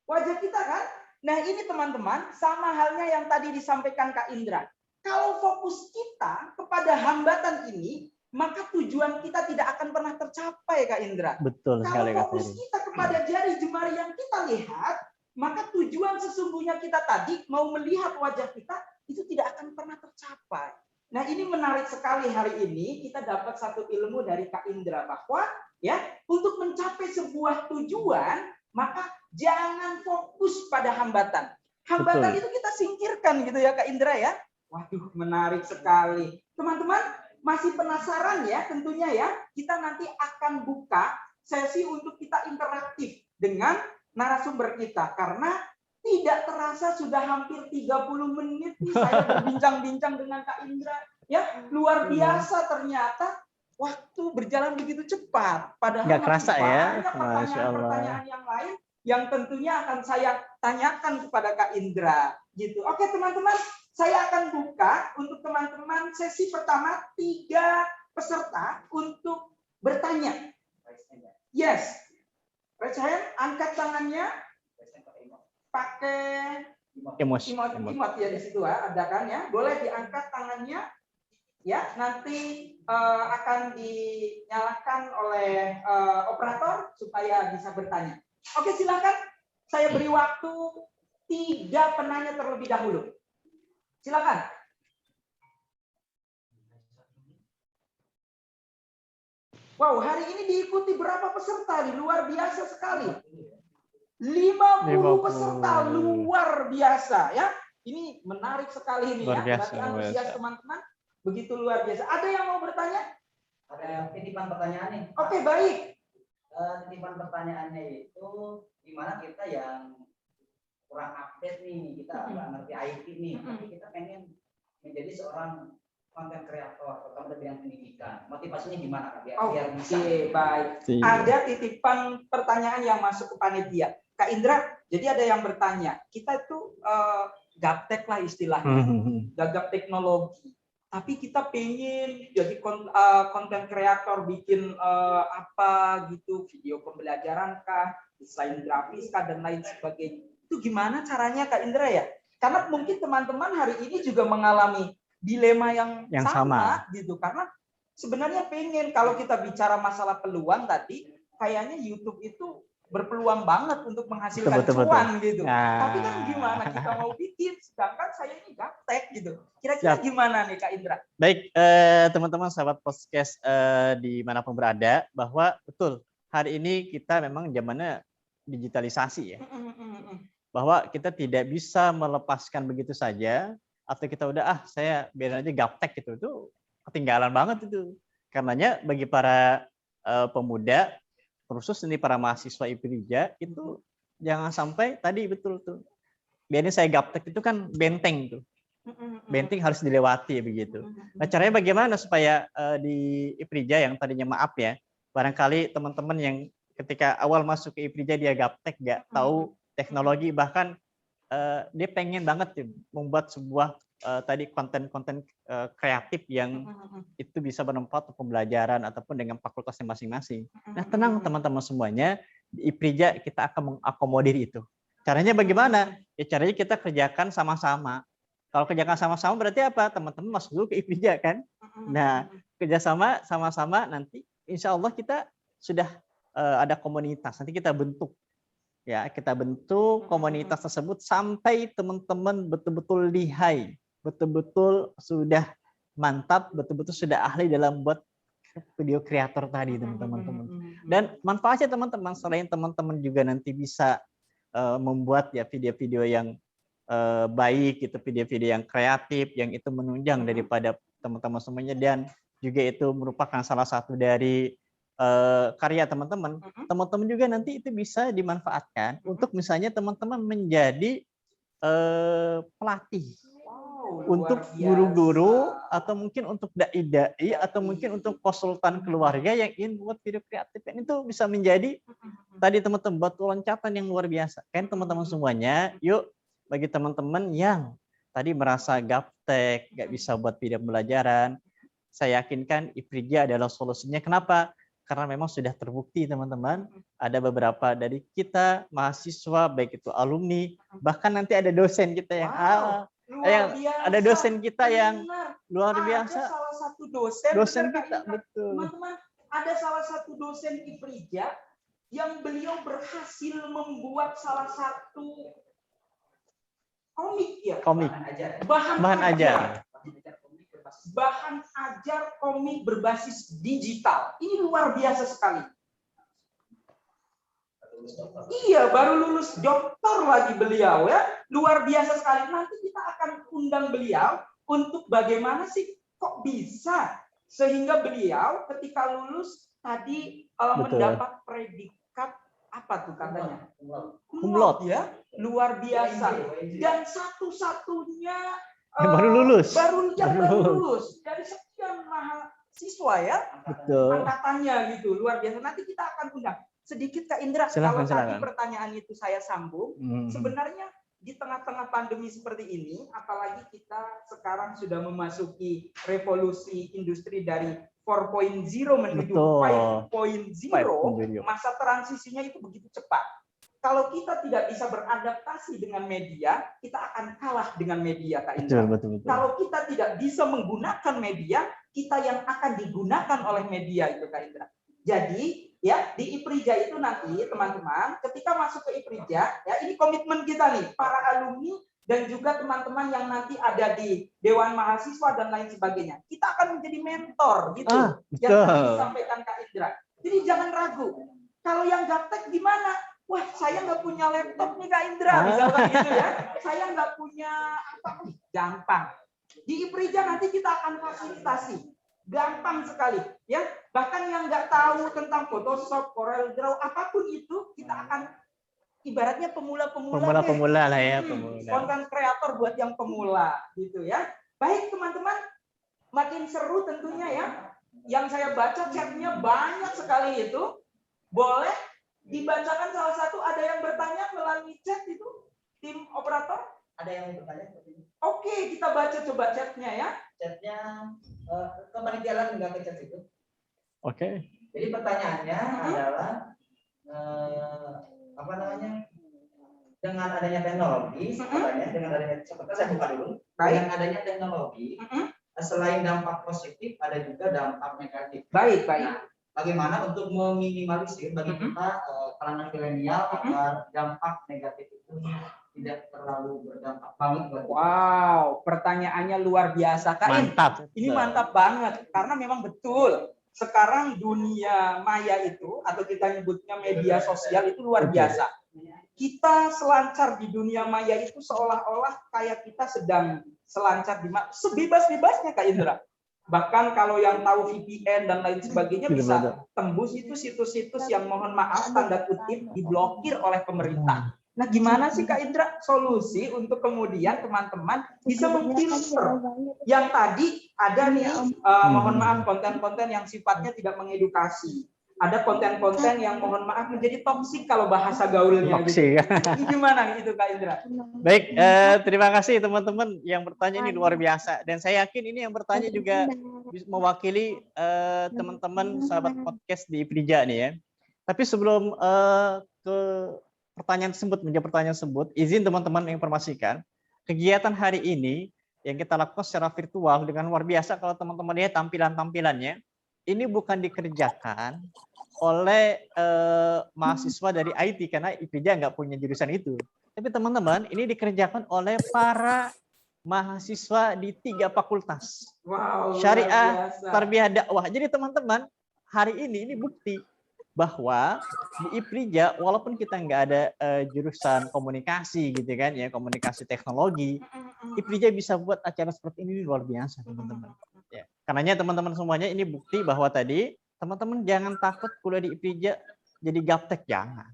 Wajah kita kan? Nah ini teman-teman, sama halnya yang tadi disampaikan Kak Indra. Kalau fokus kita kepada hambatan ini, maka tujuan kita tidak akan pernah tercapai Kak Indra.
Betul sekali.
Kalau fokus kita kepada jari jemari yang kita lihat, maka tujuan sesungguhnya kita tadi mau melihat wajah kita, itu tidak akan pernah tercapai. Nah ini menarik sekali hari ini kita dapat satu ilmu dari Kak Indra bahwa ya untuk mencapai sebuah tujuan maka jangan fokus pada hambatan. Hambatan itu kita singkirkan gitu ya Kak Indra ya. Waduh menarik sekali. Teman-teman masih penasaran ya tentunya ya. Kita nanti akan buka sesi untuk kita interaktif dengan narasumber kita karena tidak terasa sudah hampir 30 menit nih saya berbincang-bincang dengan Kak Indra. Ya, luar biasa ternyata waktu berjalan begitu cepat. Padahal
nggak kerasa ya.
Pertanyaan-pertanyaan yang lain yang tentunya akan saya tanyakan kepada Kak Indra. Gitu. Oke teman-teman, saya akan buka untuk teman-teman sesi pertama 3 peserta untuk bertanya? Yes. Raise hand, angkat tangannya. Pakai emot ya di situ ya, ada kan ya? Boleh diangkat tangannya. Ya, nanti akan dinyalakan oleh operator supaya bisa bertanya. Oke, silakan. Saya beri waktu 3 penanya terlebih dahulu. Silakan. Wow, hari ini diikuti berapa peserta? Luar biasa sekali. 50 peserta, luar biasa ya. Ini menarik sekali ini
Luar
ya.
biasa,
Berarti
luar
antusias
biasa.
teman-teman begitu luar biasa. Ada yang mau bertanya?
Ada titipan pertanyaan nih.
Oke, baik.
Titipan pertanyaannya itu gimana kita yang kurang update nih, kita nggak ngerti IT nih, tapi kita pengen menjadi seorang konten kreator, terutama di bidang pendidikan. Motivasinya gimana Kak? Biar bisa.
Oke, baik. Ada titipan pertanyaan yang masuk ke panitia. Kak Indra, jadi ada yang bertanya, kita itu gaptek lah istilahnya, gagap teknologi. Tapi kita pengen jadi konten kreator, bikin apa gitu, video pembelajaran kah, desain grafis kah, dan lain sebagainya. Itu gimana caranya Kak Indra ya? Karena mungkin teman-teman hari ini juga mengalami dilema yang sama gitu. Karena sebenarnya pengen, kalau kita bicara masalah peluang tadi, kayaknya YouTube itu berpeluang banget untuk menghasilkan cuan gitu. Tapi kan gimana kita mau bikin, sedangkan saya ini gaptek gitu. Kira-kira gimana nih Kak Indra?
Baik, teman-teman sahabat podcast dimanapun berada, bahwa betul hari ini kita memang zamannya digitalisasi ya. Bahwa kita tidak bisa melepaskan begitu saja, atau kita udah saya biarin aja gaptek gitu, itu ketinggalan banget itu. Karenanya bagi para pemuda, khusus ini para mahasiswa IPRIJA, itu jangan sampai tadi betul tuh. Biarin saya gaptek itu kan benteng tuh. Benteng harus dilewati begitu. Nah, caranya bagaimana supaya di IPRIJA yang tadinya maaf ya, barangkali teman-teman yang ketika awal masuk ke IPRIJA dia gaptek, nggak tahu teknologi, bahkan dia pengen banget tuh membuat sebuah tadi konten-konten kreatif yang itu bisa bermanfaat untuk pembelajaran ataupun dengan fakultasnya masing-masing. Nah, tenang teman-teman semuanya, di IPRIJA kita akan mengakomodir itu. Caranya bagaimana? Ya caranya kita kerjakan sama-sama. Kalau kerjakan sama-sama berarti apa? Teman-teman masuk dulu ke IPRIJA kan? Nah, kerjasama sama-sama nanti insya Allah kita sudah ada komunitas. Nanti kita bentuk. Ya, kita bentuk komunitas tersebut sampai teman-teman betul-betul lihai, betul-betul sudah mantap, betul-betul sudah ahli dalam buat video kreator tadi teman-teman. Dan manfaatnya teman-teman, selain teman-teman juga nanti bisa membuat ya video-video yang baik, itu video-video yang kreatif, yang itu menunjang daripada teman-teman semuanya, dan juga itu merupakan salah satu dari karya teman-teman. Teman-teman juga nanti itu bisa dimanfaatkan untuk misalnya teman-teman menjadi pelatih untuk guru-guru, atau mungkin untuk dai-dai, atau mungkin untuk konsultan keluarga yang ingin buat video kreatif. Dan itu bisa menjadi tadi teman-teman buat loncatan yang luar biasa. Kan teman-teman semuanya, yuk bagi teman-teman yang tadi merasa gaptek, nggak bisa buat video pembelajaran, saya yakinkan IPRIJA adalah solusinya. Kenapa? Karena memang sudah terbukti teman-teman, ada beberapa dari kita mahasiswa, baik itu alumni, bahkan nanti ada dosen kita yang ada dosen kita yang luar biasa.
Ada salah satu
dosen kita, betul.
Teman-teman, ada salah satu dosen IPRIJA yang beliau berhasil membuat salah satu komik ya. Bahan ajar. Bahan ajar komik berbasis digital. Ini luar biasa sekali. Iya, baru lulus doktor lagi beliau ya. Luar biasa sekali. Nanti kita akan undang beliau untuk bagaimana sih kok bisa sehingga beliau ketika lulus tadi mendapat predikat apa tuh katanya?
Cum laude
ya. Luar biasa. Dan satu-satunya
baru lulus
dari sekian mahasiswa ya,
betul,
angkatannya gitu, luar biasa. Nanti kita akan undang sedikit Kak Indra.
Silakan.
Tadi pertanyaan itu saya sambung, sebenarnya di tengah-tengah pandemi seperti ini, apalagi kita sekarang sudah memasuki revolusi industri dari 4.0 menuju
Betul.
5.0, masa transisinya itu begitu cepat. Kalau kita tidak bisa beradaptasi dengan media, kita akan kalah dengan media, Kak Indra.
Betul.
Kalau kita tidak bisa menggunakan media, kita yang akan digunakan oleh media itu, Kak Indra. Jadi, ya di IPRIJA itu nanti, teman-teman, ketika masuk ke IPRIJA, ya ini komitmen kita nih, para alumni dan juga teman-teman yang nanti ada di Dewan Mahasiswa dan lain sebagainya. Kita akan menjadi mentor, gitu. Yang tadi disampaikan Kak Indra. Jadi jangan ragu. Kalau yang gaptek gimana? Wah, saya nggak punya laptop nih Kak Indra, misalkan gitu ya. Saya nggak punya apa, gampang. Di IPRIJA nanti kita akan fasilitasi, gampang sekali, ya. Bahkan yang nggak tahu tentang Photoshop, Corel Draw, apapun itu, kita akan ibaratnya pemula
lah ya, pemula.
Konten kreator buat yang pemula, gitu ya. Baik teman-teman, makin seru tentunya ya. Yang saya baca chatnya banyak sekali itu, boleh dibacakan salah satu, ada yang bertanya melalui chat itu, tim operator?
Ada yang bertanya seperti ini.
Oke, kita baca coba chatnya ya.
Chatnya kepanitiaan nggak ke chat itu.
Oke.
Jadi pertanyaannya adalah apa namanya? Dengan adanya teknologi, sebenarnya dengan adanya seperti saya buka dulu. Dengan adanya teknologi, selain dampak positif, ada juga dampak negatif.
Baik.
Nah, bagaimana untuk meminimalisir bagi kita kalangan milenial agar dampak negatif itu tidak terlalu berdampak banget buat kita?
Wow, pertanyaannya luar biasa Kak.
Mantap.
Ini mantap banget karena memang betul. Sekarang dunia maya itu atau kita nyebutnya media sosial itu luar biasa. Kita selancar di dunia maya itu seolah-olah kayak kita sedang selancar di sebebas-bebasnya Kak Indra. Bahkan kalau yang tahu VPN dan lain sebagainya bisa tembus itu situs-situs yang mohon maaf tanda kutip diblokir oleh pemerintah. Nah, gimana sih Kak Indra solusi untuk kemudian teman-teman bisa memfilter yang tadi ada nih mohon maaf konten-konten yang sifatnya tidak mengedukasi. Ada konten-konten yang mohon maaf menjadi toksik kalau bahasa gaulnya gitu. Gimana itu Kak Indra?
Baik, terima kasih teman-teman yang bertanya, ini luar biasa, dan saya yakin ini yang bertanya juga mewakili teman-teman sahabat podcast di IPRIJA nih ya. Tapi sebelum ke pertanyaan tersebut, izin teman-teman informasikan kegiatan hari ini yang kita lakukan secara virtual dengan luar biasa. Kalau teman-teman lihat tampilan-tampilannya, ini bukan dikerjakan oleh mahasiswa dari IT karena IPRIJA nggak punya jurusan itu. Tapi teman-teman, ini dikerjakan oleh para mahasiswa di 3 fakultas.
Wow,
Syariah, Tarbiyah, Dakwah. Jadi teman-teman, hari ini bukti bahwa di IPRIJA walaupun kita nggak ada jurusan komunikasi gitu kan ya, komunikasi teknologi, IPRIJA bisa buat acara seperti ini luar biasa teman-teman. Ya, karenanya teman-teman semuanya ini bukti bahwa tadi teman-teman jangan takut kuliah di IPRIJA jadi gaptek, jangan.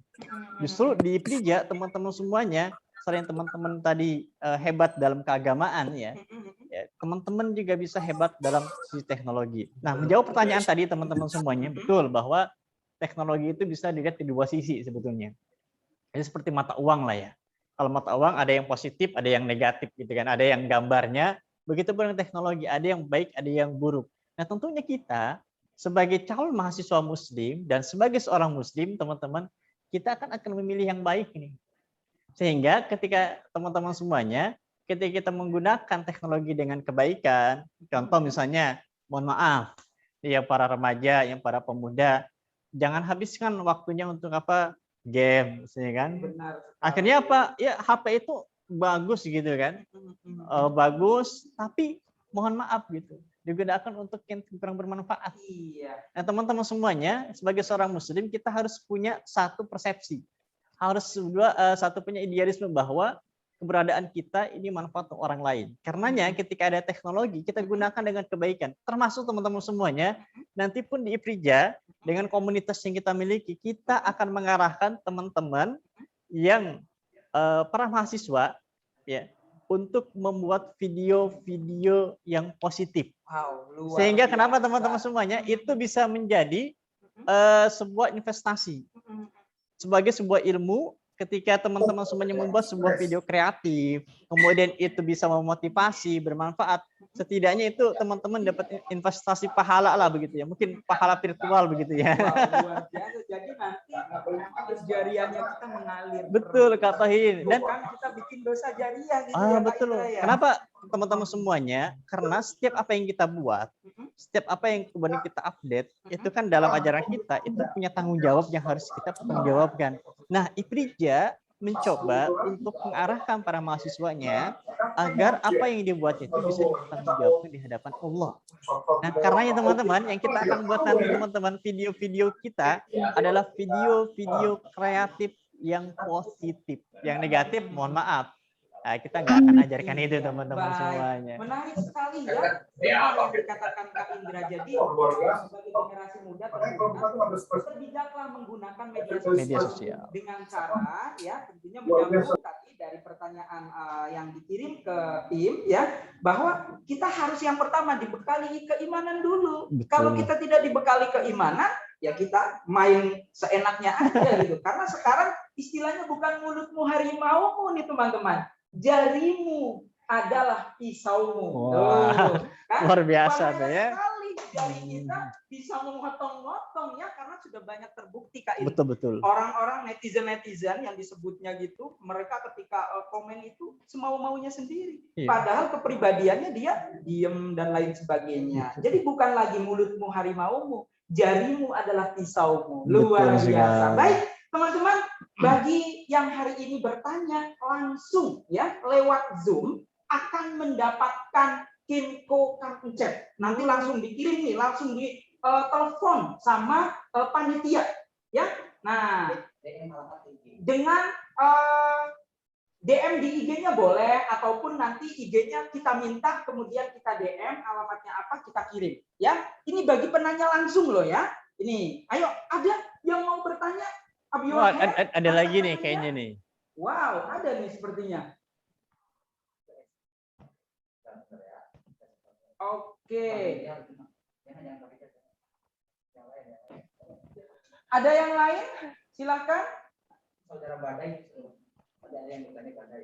Justru di IPRIJA teman-teman semuanya selain teman-teman tadi hebat dalam keagamaan ya, teman-teman juga bisa hebat dalam sisi teknologi. Nah, menjawab pertanyaan tadi teman-teman semuanya, betul bahwa teknologi itu bisa dilihat di 2 sisi sebetulnya. Jadi seperti mata uang lah ya. Kalau mata uang ada yang positif, ada yang negatif gitu kan. Ada yang gambarnya, begitu pun dengan teknologi, ada yang baik, ada yang buruk. Nah, tentunya kita sebagai calon mahasiswa muslim dan sebagai seorang muslim, teman-teman, kita akan memilih yang baik nih. Sehingga ketika teman-teman semuanya, ketika kita menggunakan teknologi dengan kebaikan, contoh misalnya, mohon maaf, ya para remaja, yang para pemuda, jangan habiskan waktunya untuk apa, game, ya kan?
Benar.
Akhirnya apa? Ya HP itu bagus gitu kan, bagus, tapi mohon maaf gitu, digunakan untuk yang kurang bermanfaat.
Iya.
Nah, teman-teman semuanya, sebagai seorang muslim kita harus punya satu persepsi, harus satu punya idealisme bahwa keberadaan kita ini manfaat untuk orang lain. Karenanya ketika ada teknologi kita gunakan dengan kebaikan. Termasuk teman-teman semuanya, nanti pun di IPRIJA dengan komunitas yang kita miliki, kita akan mengarahkan teman-teman yang para mahasiswa ya untuk membuat video-video yang positif.
Wow, luar
Sehingga
biasa.
kenapa teman-teman semuanya itu bisa menjadi sebuah investasi sebagai sebuah ilmu ketika teman-teman semuanya membuat sebuah video kreatif, kemudian itu bisa memotivasi, bermanfaat, setidaknya itu teman-teman dapat investasi pahala lah begitu ya. Mungkin pahala virtual begitu ya.
Wah, luar biasa. Jadi nanti jariahnya kita mengalir.
Betul Kak Tohin. Dan
Bukan kita bikin dosa jariah gitu ya, Kak
betul.
Indra ya.
Kenapa teman-teman semuanya? Karena setiap apa yang kita buat, setiap apa yang kemudian kita update, itu kan dalam ajaran kita itu punya tanggung jawab yang harus kita pertanggungjawabkan. Nah, Iprija mencoba untuk mengarahkan para mahasiswanya agar apa yang dibuatnya itu bisa dipertanggungjawabkan di hadapan Allah. Nah, karenanya teman-teman, yang kita akan buat nanti teman-teman video-video kita adalah video-video kreatif yang positif. Yang negatif, mohon maaf. Nah, kita nggak akan ajarkan itu teman-teman
Baik.
semuanya.
Menarik sekali ya. Benar yang dikatakan Kak Indra. Jadi sebagai generasi muda terbijaklah menggunakan
Media sosial.
dengan cara ya tentunya menyambung tadi dari pertanyaan yang dikirim ke tim ya, bahwa kita harus yang pertama dibekali keimanan dulu.
Betul.
Kalau kita tidak dibekali keimanan, ya kita main seenaknya aja gitu. Karena sekarang istilahnya bukan mulutmu harimaumu nih teman-teman, jarimu adalah pisaumu.
Wah,
Tuh, kan?
luar biasa
Bahaya
tuh ya.
sekali jari kita bisa memotong-motong ya, karena sudah banyak terbukti Kak Indra.
Betul-betul.
Orang-orang netizen yang disebutnya gitu, mereka ketika komen itu semau-maunya sendiri.
Iya.
Padahal kepribadiannya dia diem dan lain sebagainya. Jadi bukan lagi mulutmu harimaumu, jarimu adalah pisaumu. Luar
Betul
biasa.
sekali.
Baik, teman-teman, bagi yang hari ini bertanya langsung ya lewat Zoom akan mendapatkan Kimco Kang Encep. Nanti langsung dikirim nih, langsung di telepon sama panitia ya. Nah, dengan DM di IG-nya boleh, ataupun nanti IG-nya kita minta, kemudian kita DM alamatnya apa, kita kirim ya. Ini bagi penanya langsung loh ya. Ini, ayo ada yang mau bertanya?
Wah, ada lagi nih kayaknya nih.
Wow, ada nih sepertinya. Oke. Ada yang lain? Silakan.
Saudara Badai, ada yang bertanya Badai.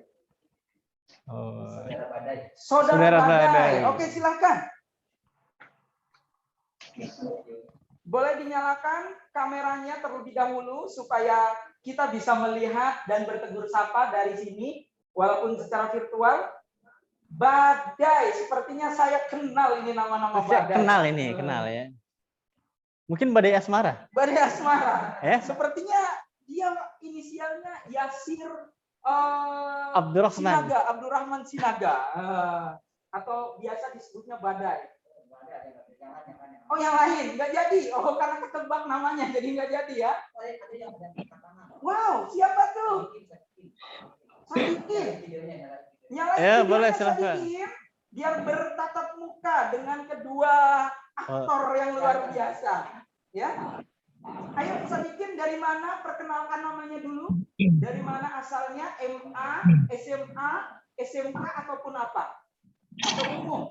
Oh.
Saudara Badai.
Saudara
Badai.
Badai. Oke, silakan. Boleh dinyalakan kameranya terlebih dahulu supaya kita bisa melihat dan bertegur sapa dari sini walaupun secara virtual. Badai, sepertinya saya kenal ini nama-nama Badai.
Kenal ya. Mungkin Badai Asmara.
Badai Asmara. Sepertinya dia inisialnya Yasir
Abdurrahman.
Abdurrahman Sinaga. Atau biasa disebutnya Badai. Oh, yang lain nggak jadi. Oh, karena ketebak namanya jadi nggak jadi ya. Wow, siapa tuh? Sadikin. Nyalain
boleh
videonya,
silakan.
Sadikin, biar bertatap muka dengan kedua aktor yang luar biasa. Ya. Ayo Sadikin, dari mana? Perkenalkan namanya dulu. Dari mana asalnya? MA, SMA, SMK ataupun apa? Atau umum?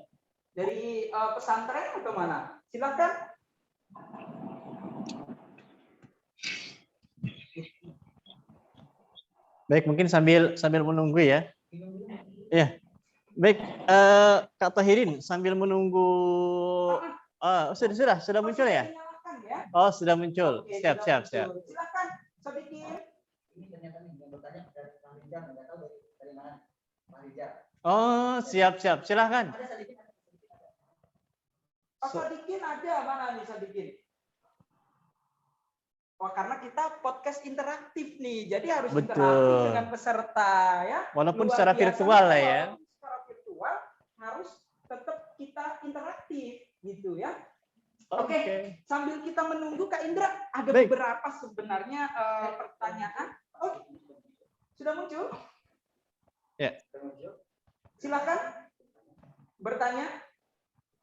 Dari pesantren atau mana? Silakan.
Baik, mungkin sambil menunggu ya. Ya. Baik, Kak Tahirin sambil menunggu. Sudah muncul ya? Oh, sudah muncul.
Oke,
Siap.
Silakan, Sadikin.
Ini ternyata nih yang bertanya dari Pak Rijal, nggak tahu dari mana Pak Rijal.
Oh, siap. Silakan.
Ada sedikit.
Pak Sadikin ada, mana nih Sadikin? Oh, karena kita podcast interaktif nih, jadi harus
Betul.
interaktif dengan peserta ya.
Walaupun
Luar
secara
biasa,
virtual lah ya.
walaupun secara virtual harus tetap kita interaktif gitu ya. Oke, sambil kita menunggu Kak Indra, ada
Baik.
beberapa sebenarnya pertanyaan. Oh, sudah muncul?
Ya.
Silakan bertanya.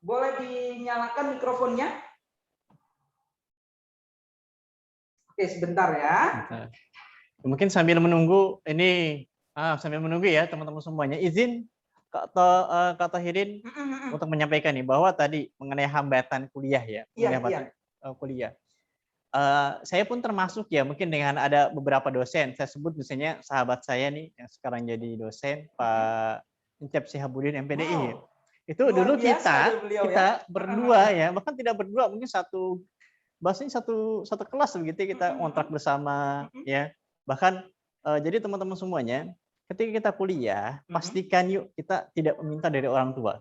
Boleh dinyalakan mikrofonnya? Oke, sebentar ya.
Mungkin sambil menunggu ini sambil menunggu ya teman-teman semuanya, izin Kak Tahirin untuk menyampaikan nih bahwa tadi mengenai hambatan kuliah ya,
Iya,
hambatan kuliah. saya pun termasuk ya, mungkin dengan ada beberapa dosen, saya sebut misalnya sahabat saya nih yang sekarang jadi dosen, Pak Encep Sihabudin MPDI.
Wow.
Itu
Luar
dulu
biasa tuh beliau ya.
berdua ya, bahkan tidak berdua, mungkin bahasanya satu kelas begitu, kita kontrak bersama ya. Bahkan jadi teman-teman semuanya, ketika kita kuliah, pastikan yuk kita tidak meminta dari orang tua.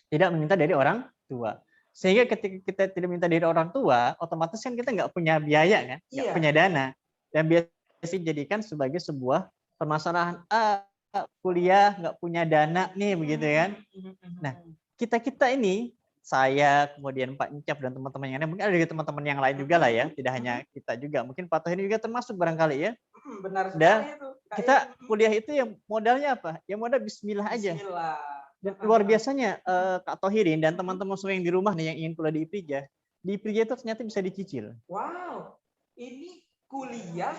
Tidak meminta dari orang tua. Sehingga ketika kita tidak minta dari orang tua, otomatis kan kita nggak punya biaya kan, nggak
Iya.
punya dana. Dan biasa dijadikan sebagai sebuah permasalahan, kuliah nggak punya dana nih begitu kan. Nah, kita ini, saya, kemudian Pak Encap dan teman-teman yang lain, mungkin ada juga teman-teman yang lain juga lah ya, tidak hanya kita juga, mungkin Pak Toh ini juga termasuk barangkali ya.
Benar
Dan
sekali itu.
kita kuliah itu yang modalnya apa? Ya modal bismillah aja.
Bismillah.
Dan luar biasanya Kak Tohirin dan teman-teman semua yang di rumah nih yang ingin kuliah di IPRIJA itu ternyata bisa dicicil.
Wow, ini kuliah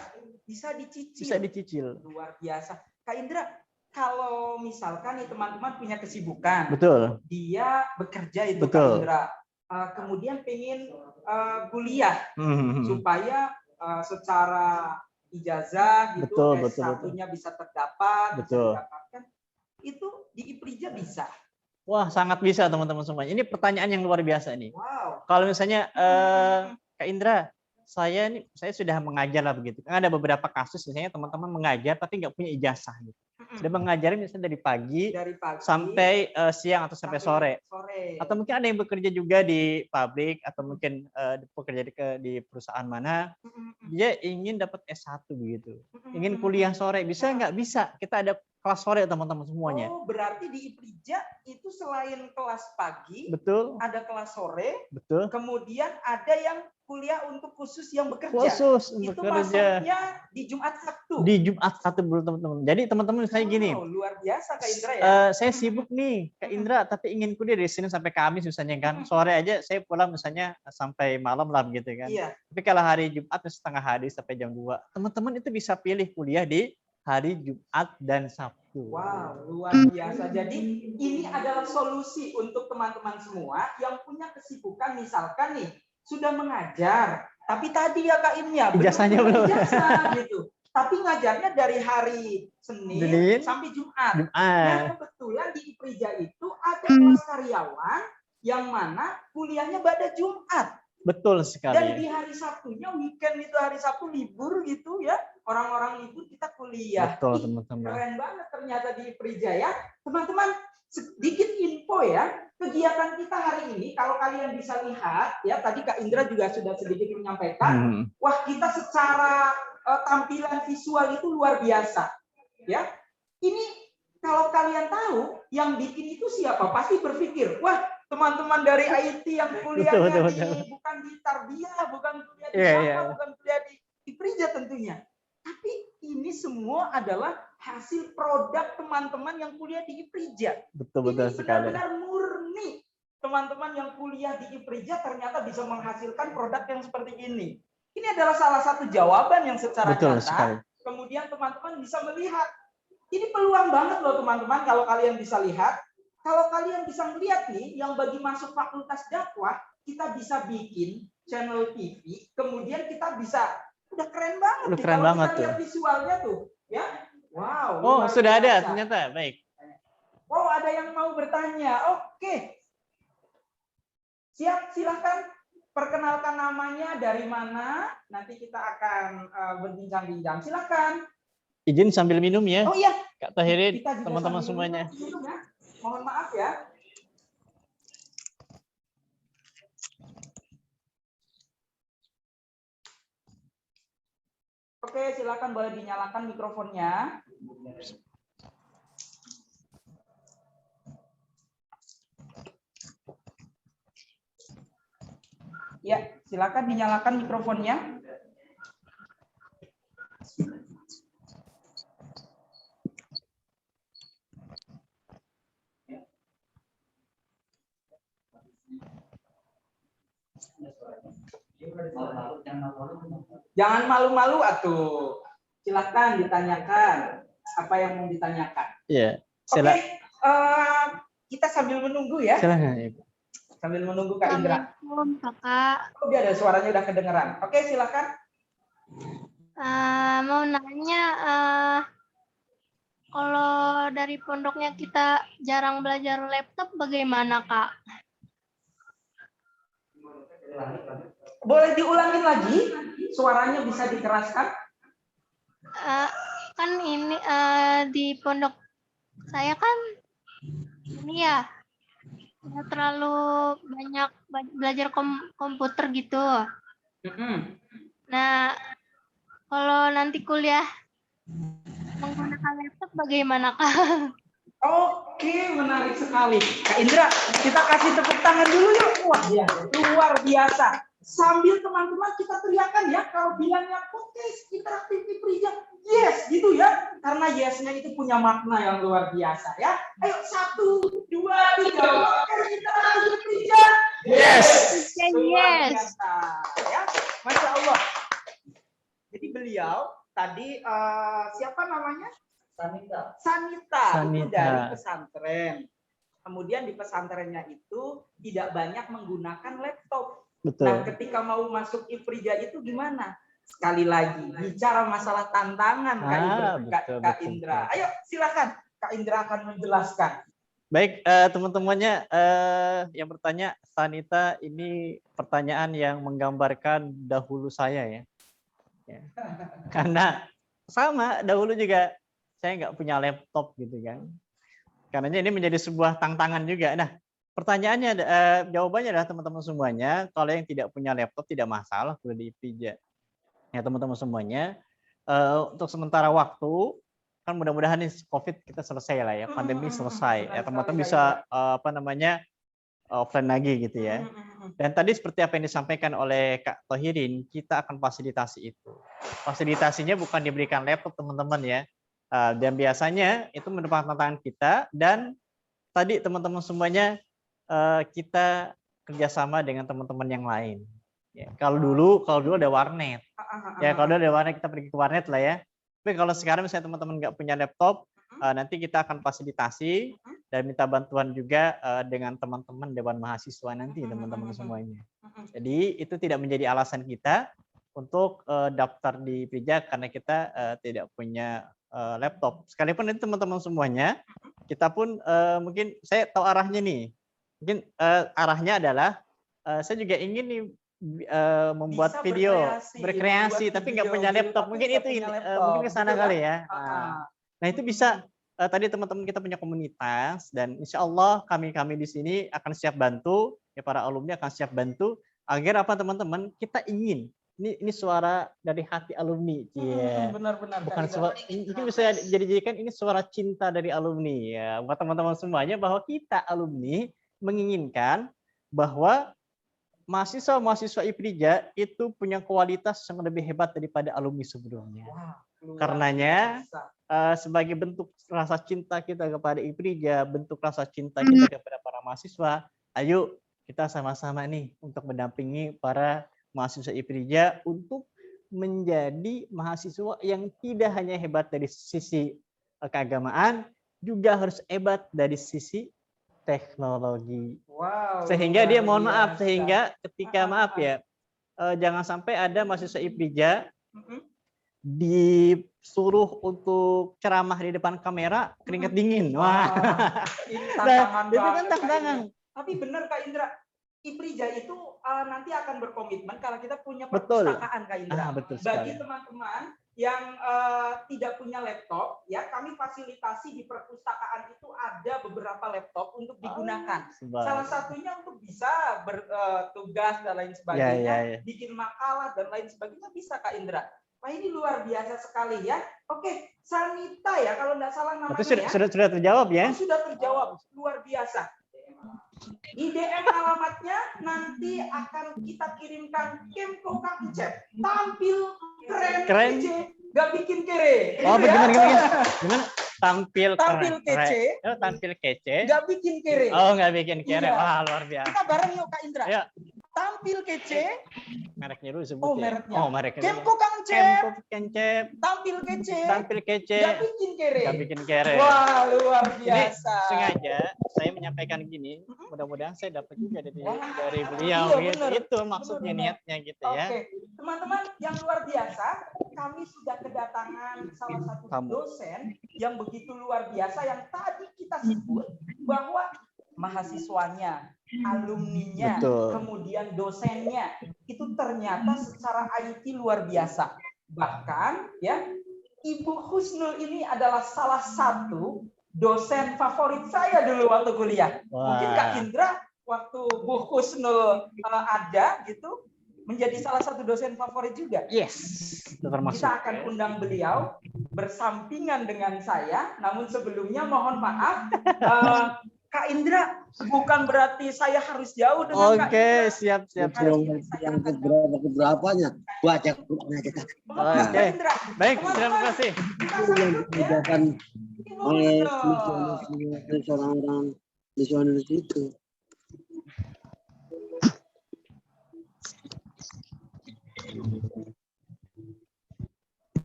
bisa dicicil.
Bisa dicicil.
Luar biasa. Kak Indra, kalau misalkan nih teman-teman punya kesibukan,
Betul.
dia bekerja itu
Betul.
Kak Indra, kemudian pengen kuliah supaya secara ijazah gitu S1-nya bisa terdapat, bisa
Betul.
didapatkan, itu di IPRIJA bisa.
Wah, sangat bisa teman-teman semuanya. Ini pertanyaan yang luar biasa nih.
Wow.
Kalau misalnya Kak Indra, saya sudah mengajar lah begitu. Kan ada beberapa kasus misalnya teman-teman mengajar tapi nggak punya ijazah gitu. Sudah mengajar misalnya dari pagi sampai siang atau sampai sore. Atau mungkin ada yang bekerja juga di pabrik atau mungkin bekerja di perusahaan mana, dia ingin dapat S1 begitu. Ingin kuliah sore, bisa nggak? Bisa. Kita ada kelas sore teman-teman semuanya.
Oh, berarti di IPRIJA itu selain kelas pagi,
Betul.
ada kelas sore,
Betul.
kemudian ada yang kuliah untuk khusus yang bekerja.
Khusus
itu
bekerja.
masuknya di Jumat Sabtu.
Di Jumat Sabtu teman-teman. Jadi teman-teman saya gini.
Luar biasa Kak Indra ya.
Saya sibuk nih Kak Indra, tapi ingin kuliah dari Senin sampai Kamis misalnya kan. Sore aja saya pulang misalnya sampai malam lah gitu kan.
Iya.
Tapi kalau hari Jumat setengah hari sampai jam 2, teman-teman itu bisa pilih kuliah di hari Jumat dan Sabtu.
Wow, luar biasa. Jadi ini adalah solusi untuk teman-teman semua yang punya kesibukan, misalkan nih sudah mengajar, tapi tadi ya Kak Imnya
ijazahnya belum.
Ijazah gitu. Tapi ngajarnya dari hari Senin sampai Jumat. Nah, kebetulan di IPRIJA itu ada kelas karyawan yang mana kuliahnya pada Jumat.
Betul sekali.
Dan di hari Sabtunya, weekend itu hari Sabtu libur gitu ya. Orang-orang libur kita kuliah.
Betul, teman-teman.
Keren banget ternyata di IPRIJA ya. Teman-teman, sedikit info ya. Kegiatan kita hari ini, kalau kalian bisa lihat, ya tadi Kak Indra juga sudah sedikit menyampaikan, wah kita secara tampilan visual itu luar biasa. Ya, ini kalau kalian tahu, yang bikin itu siapa? Pasti berpikir, wah teman-teman dari IT yang kuliahnya bukan di Tarbiyah, bukan kuliah di bukan kuliah di IPRIJA tentunya. Tapi ini semua adalah hasil produk teman-teman yang kuliah di IPRIJA.
Betul-betul sekali.
Benar-benar murni. Teman-teman yang kuliah di IPRIJA ternyata bisa menghasilkan produk yang seperti ini. Ini adalah salah satu jawaban yang secara nyata. Kemudian teman-teman bisa melihat. Ini peluang banget loh teman-teman kalau kalian bisa lihat. Kalau kalian bisa melihat nih, yang bagi masuk fakultas dakwah, kita bisa bikin channel TV, kemudian kita bisa, udah keren banget.
Udah keren banget
kita lihat visualnya tuh, ya. Wow.
Oh, sudah ada ternyata, baik.
Wow, ada yang mau bertanya. Oke. Siap, silahkan perkenalkan namanya, dari mana. Nanti kita akan berbincang-bincang. Silahkan.
Izin sambil minum ya.
Oh iya.
Kak Tohirin, teman-teman semuanya.
Minum, ya. Mohon maaf ya. Oke, silakan boleh dinyalakan mikrofonnya. Ya, silakan dinyalakan mikrofonnya. Jangan malu-malu atuh. Silahkan ditanyakan apa yang mau ditanyakan.
Iya.
Oke, kita sambil menunggu ya.
Silakan, Ibu.
Sambil menunggu Kak Indra.
Assalamualaikum kakak.
Oh, dia ada suaranya udah kedengeran. Oke, silakan.
Mau nanya, kalau dari pondoknya kita jarang belajar laptop, bagaimana kak?
Boleh diulangin lagi? Suaranya bisa dikeraskan?
Kan ini di pondok saya kan ini ya nggak terlalu banyak belajar komputer gitu. Nah, kalau nanti kuliah menggunakan laptop bagaimana kak?
Oke, menarik sekali. Kak Indra, kita kasih tepuk tangan dulu yuk. Wah, ya, luar biasa. Sambil teman-teman kita teriakan ya, kalau bilangnya podcast interaktif Iprija, yes gitu ya. Karena yesnya itu punya makna yang luar biasa ya. Ayo 1, 2, 3. Podcast interaktif Iprija.
Yes.
Luar
Yes.
biasa, ya. Masya Allah. Jadi beliau tadi siapa namanya? Sanita itu
Sanita.
dari pesantren. Kemudian di pesantrennya itu tidak banyak menggunakan laptop.
Betul.
Nah, ketika mau masuk Iprija itu gimana? Sekali lagi bicara masalah tantangan Kak Indra. Ayo silakan Kak Indra akan menjelaskan.
Baik, teman-temannya yang bertanya, Sanita, ini pertanyaan yang menggambarkan dahulu saya ya. Karena sama dahulu juga saya nggak punya laptop gitu kan. Karena ini menjadi sebuah tantangan juga. Nah, pertanyaannya, jawabannya adalah teman-teman semuanya, kalau yang tidak punya laptop tidak masalah kuliah di Iprija. Ya teman-teman semuanya, untuk sementara waktu, kan mudah-mudahan ini COVID kita selesai lah ya, pandemi selesai. Ya teman-teman bisa offline lagi gitu ya. Dan tadi seperti apa yang disampaikan oleh Kak Thohirin, kita akan fasilitasi itu. Fasilitasinya bukan diberikan laptop teman-teman ya. Dan biasanya itu merupakan tantangan kita, dan tadi teman-teman semuanya kita kerjasama dengan teman-teman yang lain. Ya, kalau dulu ada warnet, ya kalau dulu ada warnet kita pergi ke warnet lah ya. Tapi kalau sekarang misalnya teman-teman nggak punya laptop, nanti kita akan fasilitasi dan minta bantuan juga dengan teman-teman Dewan Mahasiswa nanti teman-teman semuanya. Jadi itu tidak menjadi alasan kita untuk daftar di Iprija karena kita tidak punya laptop. Sekalipun itu teman-teman semuanya, kita pun mungkin saya tahu arahnya nih. Mungkin arahnya adalah saya juga ingin nih membuat
Bisa
video,
membuat
berkreasi, tapi nggak
video
punya
gitu,
laptop.
tapi
Mungkin
nggak
itu
punya laptop,
mungkin ke sana
gitu
kali
kan?
ya. Nah itu bisa. Tadi teman-teman kita punya komunitas dan insya Allah kami di sini akan siap bantu, ya para alumni akan siap bantu agar apa teman-teman, kita ingin ini suara dari hati alumni,
Benar-benar.
bukan suara, mungkin bisa dijadikan ini suara cinta dari alumni ya, buat teman-teman semuanya, bahwa kita alumni menginginkan bahwa mahasiswa Iprija itu punya kualitas yang lebih hebat daripada alumni sebelumnya. Karenanya sebagai bentuk rasa cinta kita kepada Iprija, bentuk rasa cinta kita kepada para mahasiswa, ayo kita sama-sama nih untuk mendampingi para mahasiswa Iprija untuk menjadi mahasiswa yang tidak hanya hebat dari sisi keagamaan, juga harus hebat dari sisi teknologi.
Wow.
Sehingga dia mohon maaf, sehingga ketika maaf ya, jangan sampai ada mahasiswa Iprija disuruh untuk ceramah di depan kamera keringat dingin. Wah.
Ini tantangan
itu kan
banget,
tantangan.
Kak Indra. Tapi benar Kak Indra, Iprija itu nanti akan berkomitmen kalau kita punya
Betul.
perpustakaan Kak Indra.
Betul
Bagi
sekali.
teman-teman yang tidak punya laptop, ya kami fasilitasi di perpustakaan itu ada beberapa laptop untuk digunakan. Salah satunya untuk bisa bertugas dan lain sebagainya, bikin makalah dan lain sebagainya bisa Kak Indra. Wah ini luar biasa sekali ya. Oke, Sanita ya kalau nggak salah namanya
Itu
ya.
sudah terjawab ya?
Oh, sudah terjawab, luar biasa. Di DM alamatnya nanti akan kita kirimkan Kemko Kang Icep. Tampil keren, kece, nggak bikin kere.
Oh,
Gitu ya.
gimana? Tampil
kece,
tampil kece.
nggak bikin kere.
Oh, nggak bikin kere.
Iya.
Wah, luar biasa.
Kita bareng yuk Kak Indra.
Ayo.
tampil kece.
Mereknya dulu sebut
Oh,
ya.
mereknya.
Oh, mereknya. dulu.
Kemko Kang Cep,
Kemko Kencep.
tampil kece.
Tampil kece.
Gak bikin kere.
Gak bikin kere.
Wah, luar
Ini
biasa.
sengaja saya menyampaikan gini, mudah-mudahan saya dapat juga dari beliau
Iya,
gitu.
bener.
Itu maksudnya
Bener.
niatnya gitu ya.
Oke, teman-teman yang luar biasa, kami sudah kedatangan salah satu dosen yang begitu luar biasa yang tadi kita sebut bahwa mahasiswanya, alumninya,
Betul.
kemudian dosennya itu ternyata secara IT luar biasa. Bahkan ya, Ibu Husnul ini adalah salah satu dosen favorit saya dulu waktu kuliah. Mungkin Kak Indra waktu Bu Husnul ada gitu menjadi salah satu dosen favorit juga.
Yes. Itu termasuk.
Kita akan undang beliau bersampingan dengan saya. Namun sebelumnya mohon maaf, Kak Indra, bukan berarti saya harus jauh dengan Kak
Oke,
Indra.
siap.
Yang keberapanya baca Quran aja.
Mohon Kak Indra.
Baik, terima kasih.
Itu yang dikerjakan oleh misionaris orang-orang misionaris itu.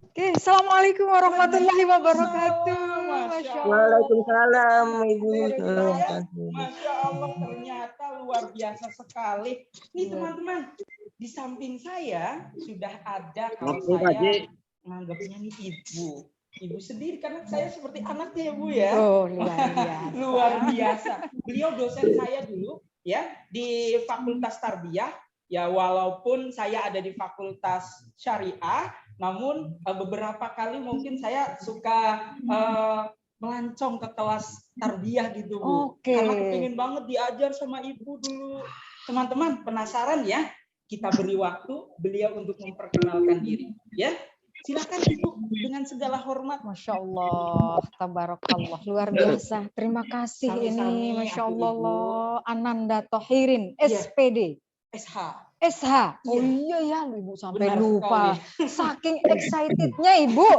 Oke, assalamualaikum warahmatullahi wabarakatuh.
Masya Allah.
Waalaikumsalam Ibu.
Masya Allah, ternyata luar biasa sekali. Nih teman-teman, di samping saya sudah ada kalau
Oke, Pak
saya
Ji.
menganggapnya nih ibu. Ibu sendiri karena saya seperti anaknya ya Bu ya.
Oh, luar biasa.
Luar biasa. Beliau dosen saya dulu ya di Fakultas Tarbiyah. Ya walaupun saya ada di Fakultas Syariah, namun beberapa kali mungkin saya suka melancong ke kelas tarbiyah gitu Bu.
Oke.
Karena kepingin banget diajar sama ibu dulu. Teman-teman penasaran ya? Kita beri waktu beliau untuk memperkenalkan diri. Ya, silakan Ibu dengan segala hormat.
Masya Allah, tabarakallah, luar biasa. Terima kasih
Sami-sami,
ini, Masya
Ibu.
Allah, Ananda Tohirin,
Iya.
SPD.
SH.
SH. Oh
Iya.
iya ya, Ibu sampai
Benar
lupa.
sekali.
Saking excitednya Ibu.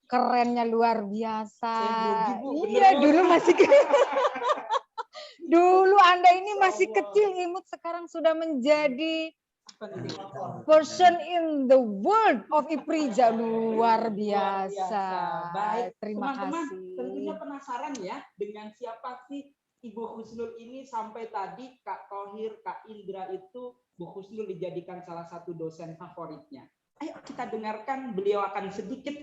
Kerennya luar biasa.
Saya grogi, Bu. Bener,
Iya,
Bu.
dulu masih dulu Anda ini masih kecil, imut, sekarang sudah menjadi person in the world of Iprija. Luar biasa.
Baik,
Terima
teman-teman,
kasih.
tentunya penasaran ya dengan siapa sih Ibu Husnul ini sampai tadi Kak Thohir, Kak Indra itu Bu Husnul dijadikan salah satu dosen favoritnya. Ayo kita dengarkan, beliau akan sedikit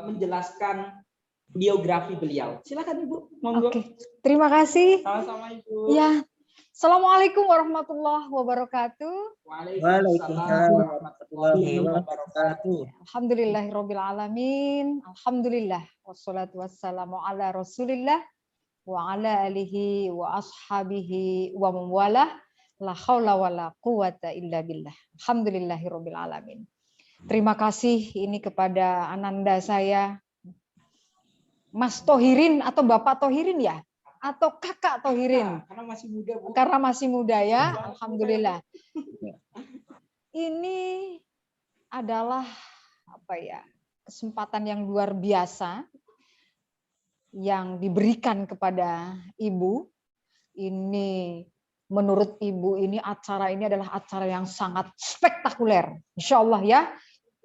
menjelaskan biografi beliau. Silakan Ibu, monggo.
Oke, terima kasih.
Sama-sama Ibu.
Ya, Assalamualaikum warahmatullahi wabarakatuh.
Waalaikumsalam warahmatullahi wabarakatuh.
Alhamdulillahirrabbilalamin. Alhamdulillah. Wassalatu wassalamu ala rasulillah wa ala alihi wa ashabihi wa mawalah. La haula wa la quwata illa billah. Alhamdulillahirrabbilalamin. Terima kasih ini kepada Ananda saya, Mas Tohirin atau Bapak Tohirin ya? Atau Kakak Tohirin?
Karena masih muda, Bu.
Karena masih muda ya, alhamdulillah. Ini adalah apa ya? Kesempatan yang luar biasa yang diberikan kepada Ibu. Ini menurut Ibu ini acara ini adalah acara yang sangat spektakuler. Insya Allah ya,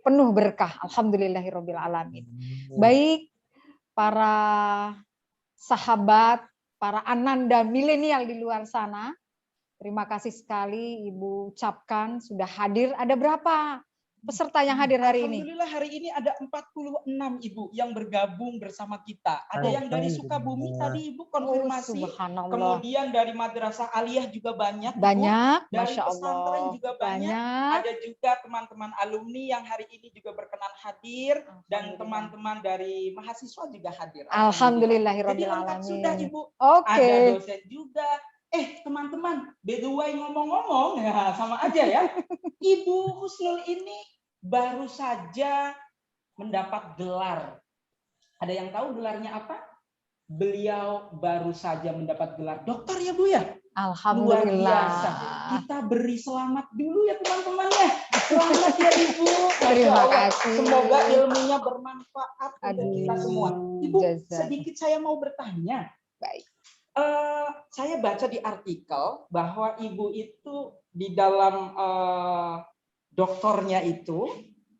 penuh berkah. Alhamdulillahirabbil alamin. Baik para sahabat, para Ananda milenial di luar sana, terima kasih sekali Ibu ucapkan sudah hadir. Ada berapa peserta yang hadir hari ini?
Alhamdulillah hari ini ada 46 Ibu yang bergabung bersama kita. Ada yang dari Sukabumi tadi Ibu konfirmasi.
Subhanallah.
Kemudian dari Madrasah Aliyah juga banyak. Ibu.
Banyak,
Dari
Masya
pesantren
Allah.
juga banyak. Ada juga teman-teman alumni yang hari ini juga berkenan hadir. Dan teman-teman dari mahasiswa juga hadir.
Alhamdulillahirabbil
Jadi lengkap
alamin.
sudah Ibu.
Oke.
Ada dosen juga. Teman-teman, by the way ngomong-ngomong, ya sama aja ya. Ibu Husnul ini baru saja mendapat gelar. Ada yang tahu gelarnya apa? Beliau baru saja mendapat gelar dokter ya Bu ya? Luar
Alhamdulillah.
biasa. Kita beri selamat dulu ya teman-teman ya. Selamat ya Ibu. Masya
Terima
Allah.
kasih.
Semoga ilmunya bermanfaat untuk kita semua. Ibu,
jazak.
sedikit saya mau bertanya.
Baik.
Saya baca di artikel bahwa Ibu itu di dalam doktornya itu,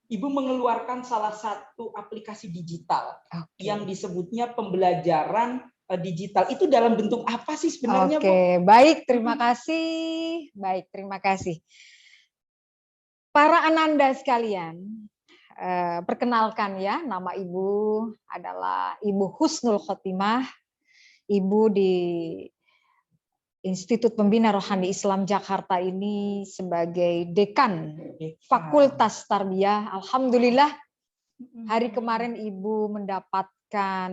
Ibu mengeluarkan salah satu aplikasi digital yang disebutnya pembelajaran digital. Itu dalam bentuk apa sih sebenarnya, Bu?
Oke, baik, terima kasih. Baik, terima kasih. Para ananda sekalian, perkenalkan ya, nama Ibu adalah Ibu Husnul Khotimah. Ibu di Institut Pembina Rohani Islam Jakarta ini sebagai dekan Fakultas Tarbiyah. Alhamdulillah hari kemarin Ibu mendapatkan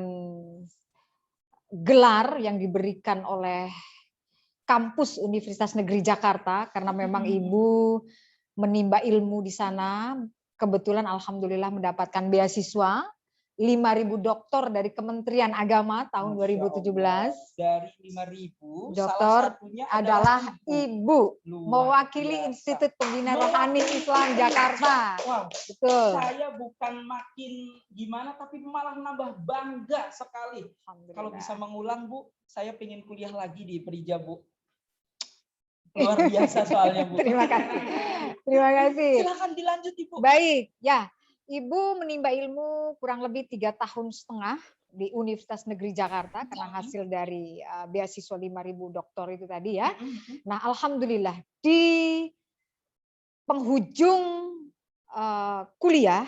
gelar yang diberikan oleh kampus Universitas Negeri Jakarta karena memang Ibu menimba ilmu di sana. Kebetulan alhamdulillah mendapatkan beasiswa 5.000 doktor dari Kementerian Agama tahun 2017.
Dari 5.000,
doktor adalah Ibu mewakili
biasa.
Institut Pembina Rohani Islam Jakarta.
Wow,
betul.
Saya bukan makin gimana, tapi malah nambah bangga sekali. Kalau bisa mengulang, Bu, saya pengen kuliah lagi di Perija, Bu. Luar biasa soalnya, Bu.
Terima kasih. Terima kasih.
Silakan dilanjut, Ibu.
Baik, ya. Ibu menimba ilmu kurang lebih 3,5 tahun di Universitas Negeri Jakarta karena hasil dari beasiswa 5.000 doktor itu tadi ya. Nah, alhamdulillah di penghujung kuliah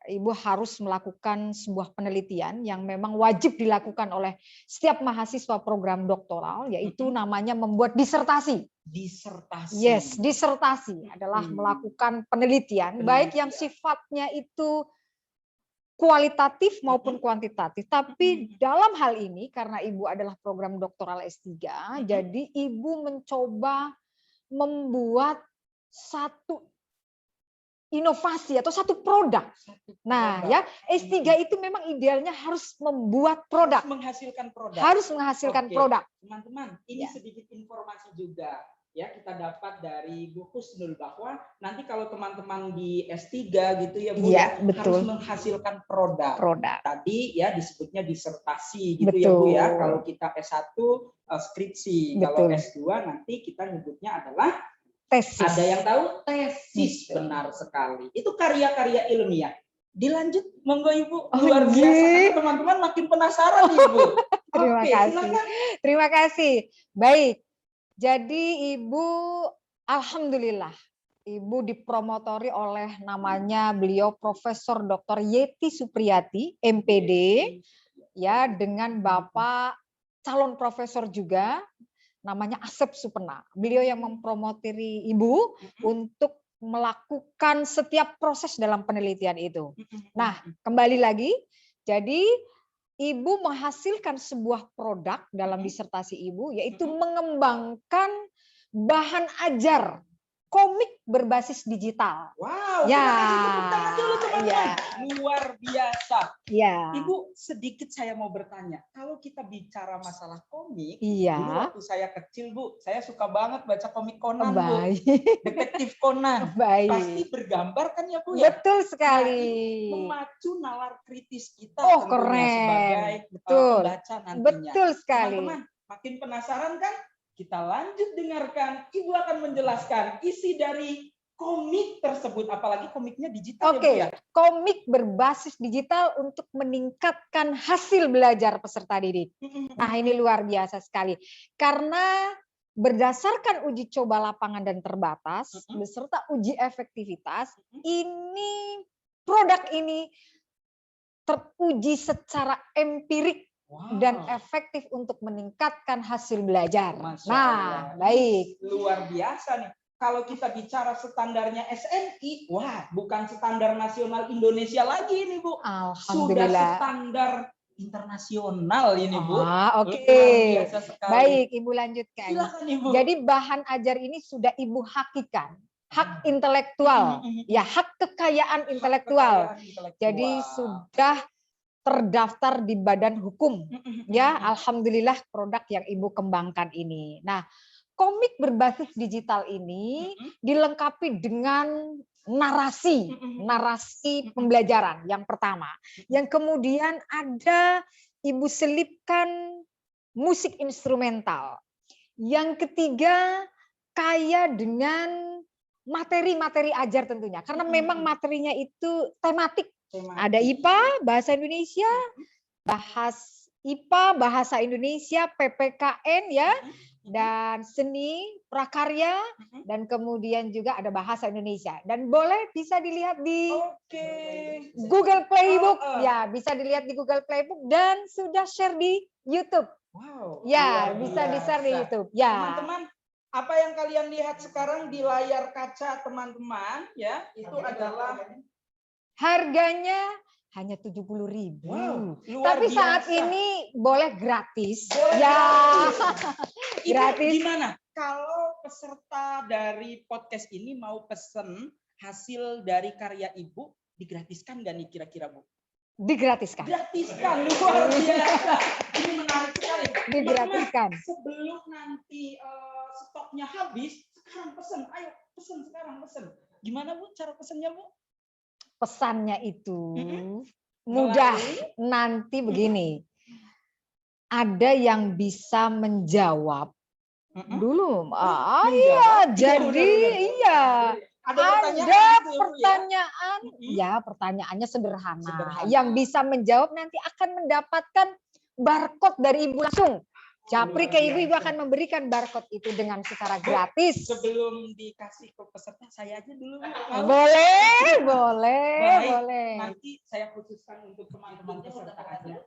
Ibu harus melakukan sebuah penelitian yang memang wajib dilakukan oleh setiap mahasiswa program doktoral, yaitu namanya membuat disertasi.
Disertasi.
Yes, disertasi adalah melakukan penelitian, baik yang sifatnya itu kualitatif maupun kuantitatif. Tapi dalam hal ini, karena Ibu adalah program doktoral S3, jadi Ibu mencoba membuat satu inovasi atau satu produk. Nah, ya S3 itu memang idealnya harus membuat produk.
Harus menghasilkan produk.
Harus menghasilkan produk.
Teman-teman, ini sedikit informasi juga ya kita dapat dari Bu Husnul bahwa nanti kalau teman-teman di S3 gitu ya Bu
ya,
harus menghasilkan produk. Tadi ya disebutnya disertasi gitu ya Bu ya. Kalau kita S1 skripsi, kalau S2 nanti kita nyebutnya adalah
tesis.
Ada yang tahu tesis, benar sekali. Itu karya-karya ilmiah. Dilanjut, monggo Ibu. Luar biasa. Teman-teman makin penasaran Ibu.
Terima kasih.
Silakan.
Terima kasih. Baik. Jadi Ibu, alhamdulillah, Ibu dipromotori oleh namanya beliau Profesor Dr. Yeti Supriyati, MPD, ya dengan Bapak calon profesor juga. Namanya Asep Supena. Beliau yang mempromotiri Ibu untuk melakukan setiap proses dalam penelitian itu. Nah, kembali lagi, jadi Ibu menghasilkan sebuah produk dalam disertasi Ibu, yaitu mengembangkan bahan ajar komik berbasis digital.
Wow,
ya,
tepuk tangan dulu teman-teman. Ya. Luar biasa.
Ya.
Ibu, sedikit saya mau bertanya. Kalau kita bicara masalah komik,
iya.
Dulu waktu saya kecil Bu, saya suka banget baca komik Conan
Baik.
Bu. Detektif Conan.
Baik.
Pasti bergambar kan ya Bu ya?
Betul sekali.
Nah, memacu nalar kritis kita
keren.
Sebagai pembaca nantinya.
Betul sekali.
Teman-teman, makin penasaran kan? Kita lanjut dengarkan. Ibu akan menjelaskan isi dari komik tersebut, apalagi komiknya digital.
Oke, ya, komik berbasis digital untuk meningkatkan hasil belajar peserta didik. Nah, ini luar biasa sekali. Karena berdasarkan uji coba lapangan dan terbatas, beserta uji efektivitas, ini produk ini teruji secara empirik. Wow. Dan efektif untuk meningkatkan hasil belajar. Nah, baik.
Luar biasa nih. Kalau kita bicara standarnya SNI, wah, bukan standar nasional Indonesia lagi ini, Bu.
Alhamdulillah.
Sudah standar internasional ini, Bu.
Oke. Baik, Ibu lanjutkan.
Silakan, Ibu.
Jadi bahan ajar ini sudah Ibu hakikan. Hak intelektual, ya hak kekayaan intelektual. Jadi sudah terdaftar di badan hukum, ya alhamdulillah produk yang Ibu kembangkan ini. Nah, komik berbasis digital ini dilengkapi dengan narasi pembelajaran yang pertama. Yang kemudian ada Ibu selipkan musik instrumental. Yang ketiga kaya dengan materi-materi ajar tentunya. Karena memang materinya itu tematik. Ada IPA, bahasa Indonesia, bahasa Indonesia, PPKN ya, dan seni, prakarya, dan kemudian juga ada bahasa Indonesia. Dan boleh bisa dilihat di Google Playbook, ya bisa dilihat di Google Playbook dan sudah share di YouTube.
Wow.
Ya, bisa di-share di YouTube. Ya.
Teman-teman, apa yang kalian lihat sekarang di layar kaca teman-teman ya, itu adalah
harganya hanya 70.000.
Wow, luar
Tapi saat
biasa.
ini boleh gratis.
Boleh
Ya.
Ibu,
Gratis.
gimana? Kalau peserta dari podcast ini mau pesen hasil dari karya Ibu, digratiskan nggak nih kira-kira, Bu?
Digratiskan.
Gratiskan, luar biasa. Ini menarik sekali.
Digratiskan.
Teman-teman, sebelum nanti stoknya habis, sekarang pesen. Ayo, pesen sekarang, pesen. Gimana, Bu, cara pesennya, Bu?
Pesannya itu mudah. Nanti begini, ada yang bisa menjawab dulu. Iya, jadi iya. Ada pertanyaan, ya pertanyaannya sederhana. Yang bisa menjawab nanti akan mendapatkan barcode dari Ibu langsung. Japri ke Ibu akan memberikan barcode itu dengan secara gratis.
Sebelum dikasih ke peserta, saya aja dulu.
Boleh.
Baik, nanti saya khususkan untuk teman-teman peserta aja.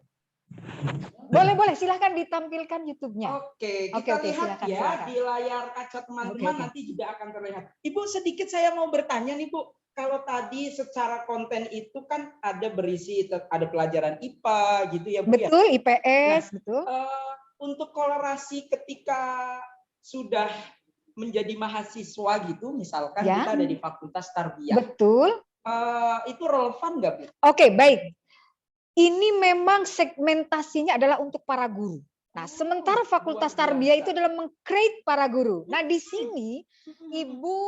Boleh, silahkan ditampilkan YouTube-nya.
Oke, kita lihat
silakan,
ya
silakan.
di layar kaca teman-teman
Oke.
nanti juga akan terlihat. Ibu, sedikit saya mau bertanya nih, Bu. Kalau tadi secara konten itu kan ada berisi, ada pelajaran IPA gitu ya, Bu.
Betul,
ya?
IPS, betul.
Untuk kolerasi ketika sudah menjadi mahasiswa gitu, misalkan
Ya.
kita ada di Fakultas Tarbiyah.
Betul.
Itu relevan nggak, Bu?
Oke, baik. Ini memang segmentasinya adalah untuk para guru. Nah, sementara Fakultas Tarbiyah itu adalah meng-create para guru. Nah, di sini Ibu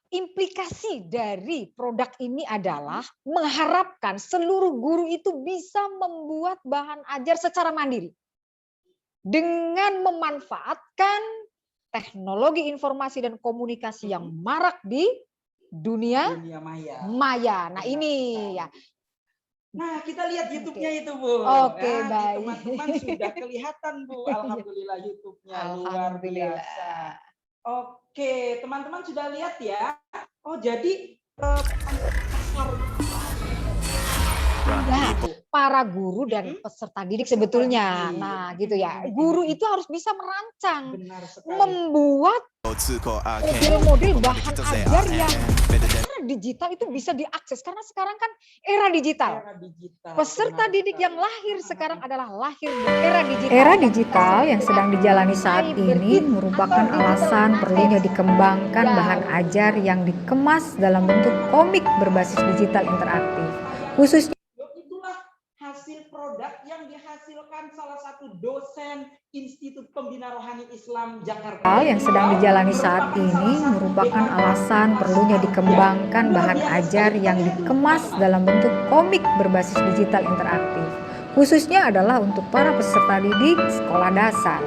implikasi dari produk ini adalah mengharapkan seluruh guru itu bisa membuat bahan ajar secara mandiri. Dengan memanfaatkan teknologi informasi dan komunikasi yang marak di dunia maya. Nah, ini ya.
Nah, kita lihat YouTube-nya itu, Bu.
Oke,
Nah,
baik.
teman-teman sudah kelihatan, Bu. Alhamdulillah YouTube-nya luar biasa. Oke, teman-teman sudah lihat ya. Oh, jadi
para guru dan peserta didik sebetulnya. Nah, gitu ya. Guru itu harus bisa merancang, membuat model-model bahan ajar yang secara digital itu bisa diakses karena sekarang kan era digital. Peserta didik yang lahir sekarang adalah lahir di era digital.
Era digital yang sedang dijalani saat ini merupakan alasan perlunya dikembangkan bahan ajar yang dikemas dalam bentuk komik berbasis digital interaktif. Khususnya
hasil produk yang dihasilkan salah satu dosen Institut Pembina Rohani Islam Jakarta.
yang sedang dijalani saat ini merupakan alasan perlunya dikembangkan bahan ajar yang dikemas dalam bentuk komik berbasis digital interaktif. Khususnya adalah untuk para peserta didik sekolah dasar.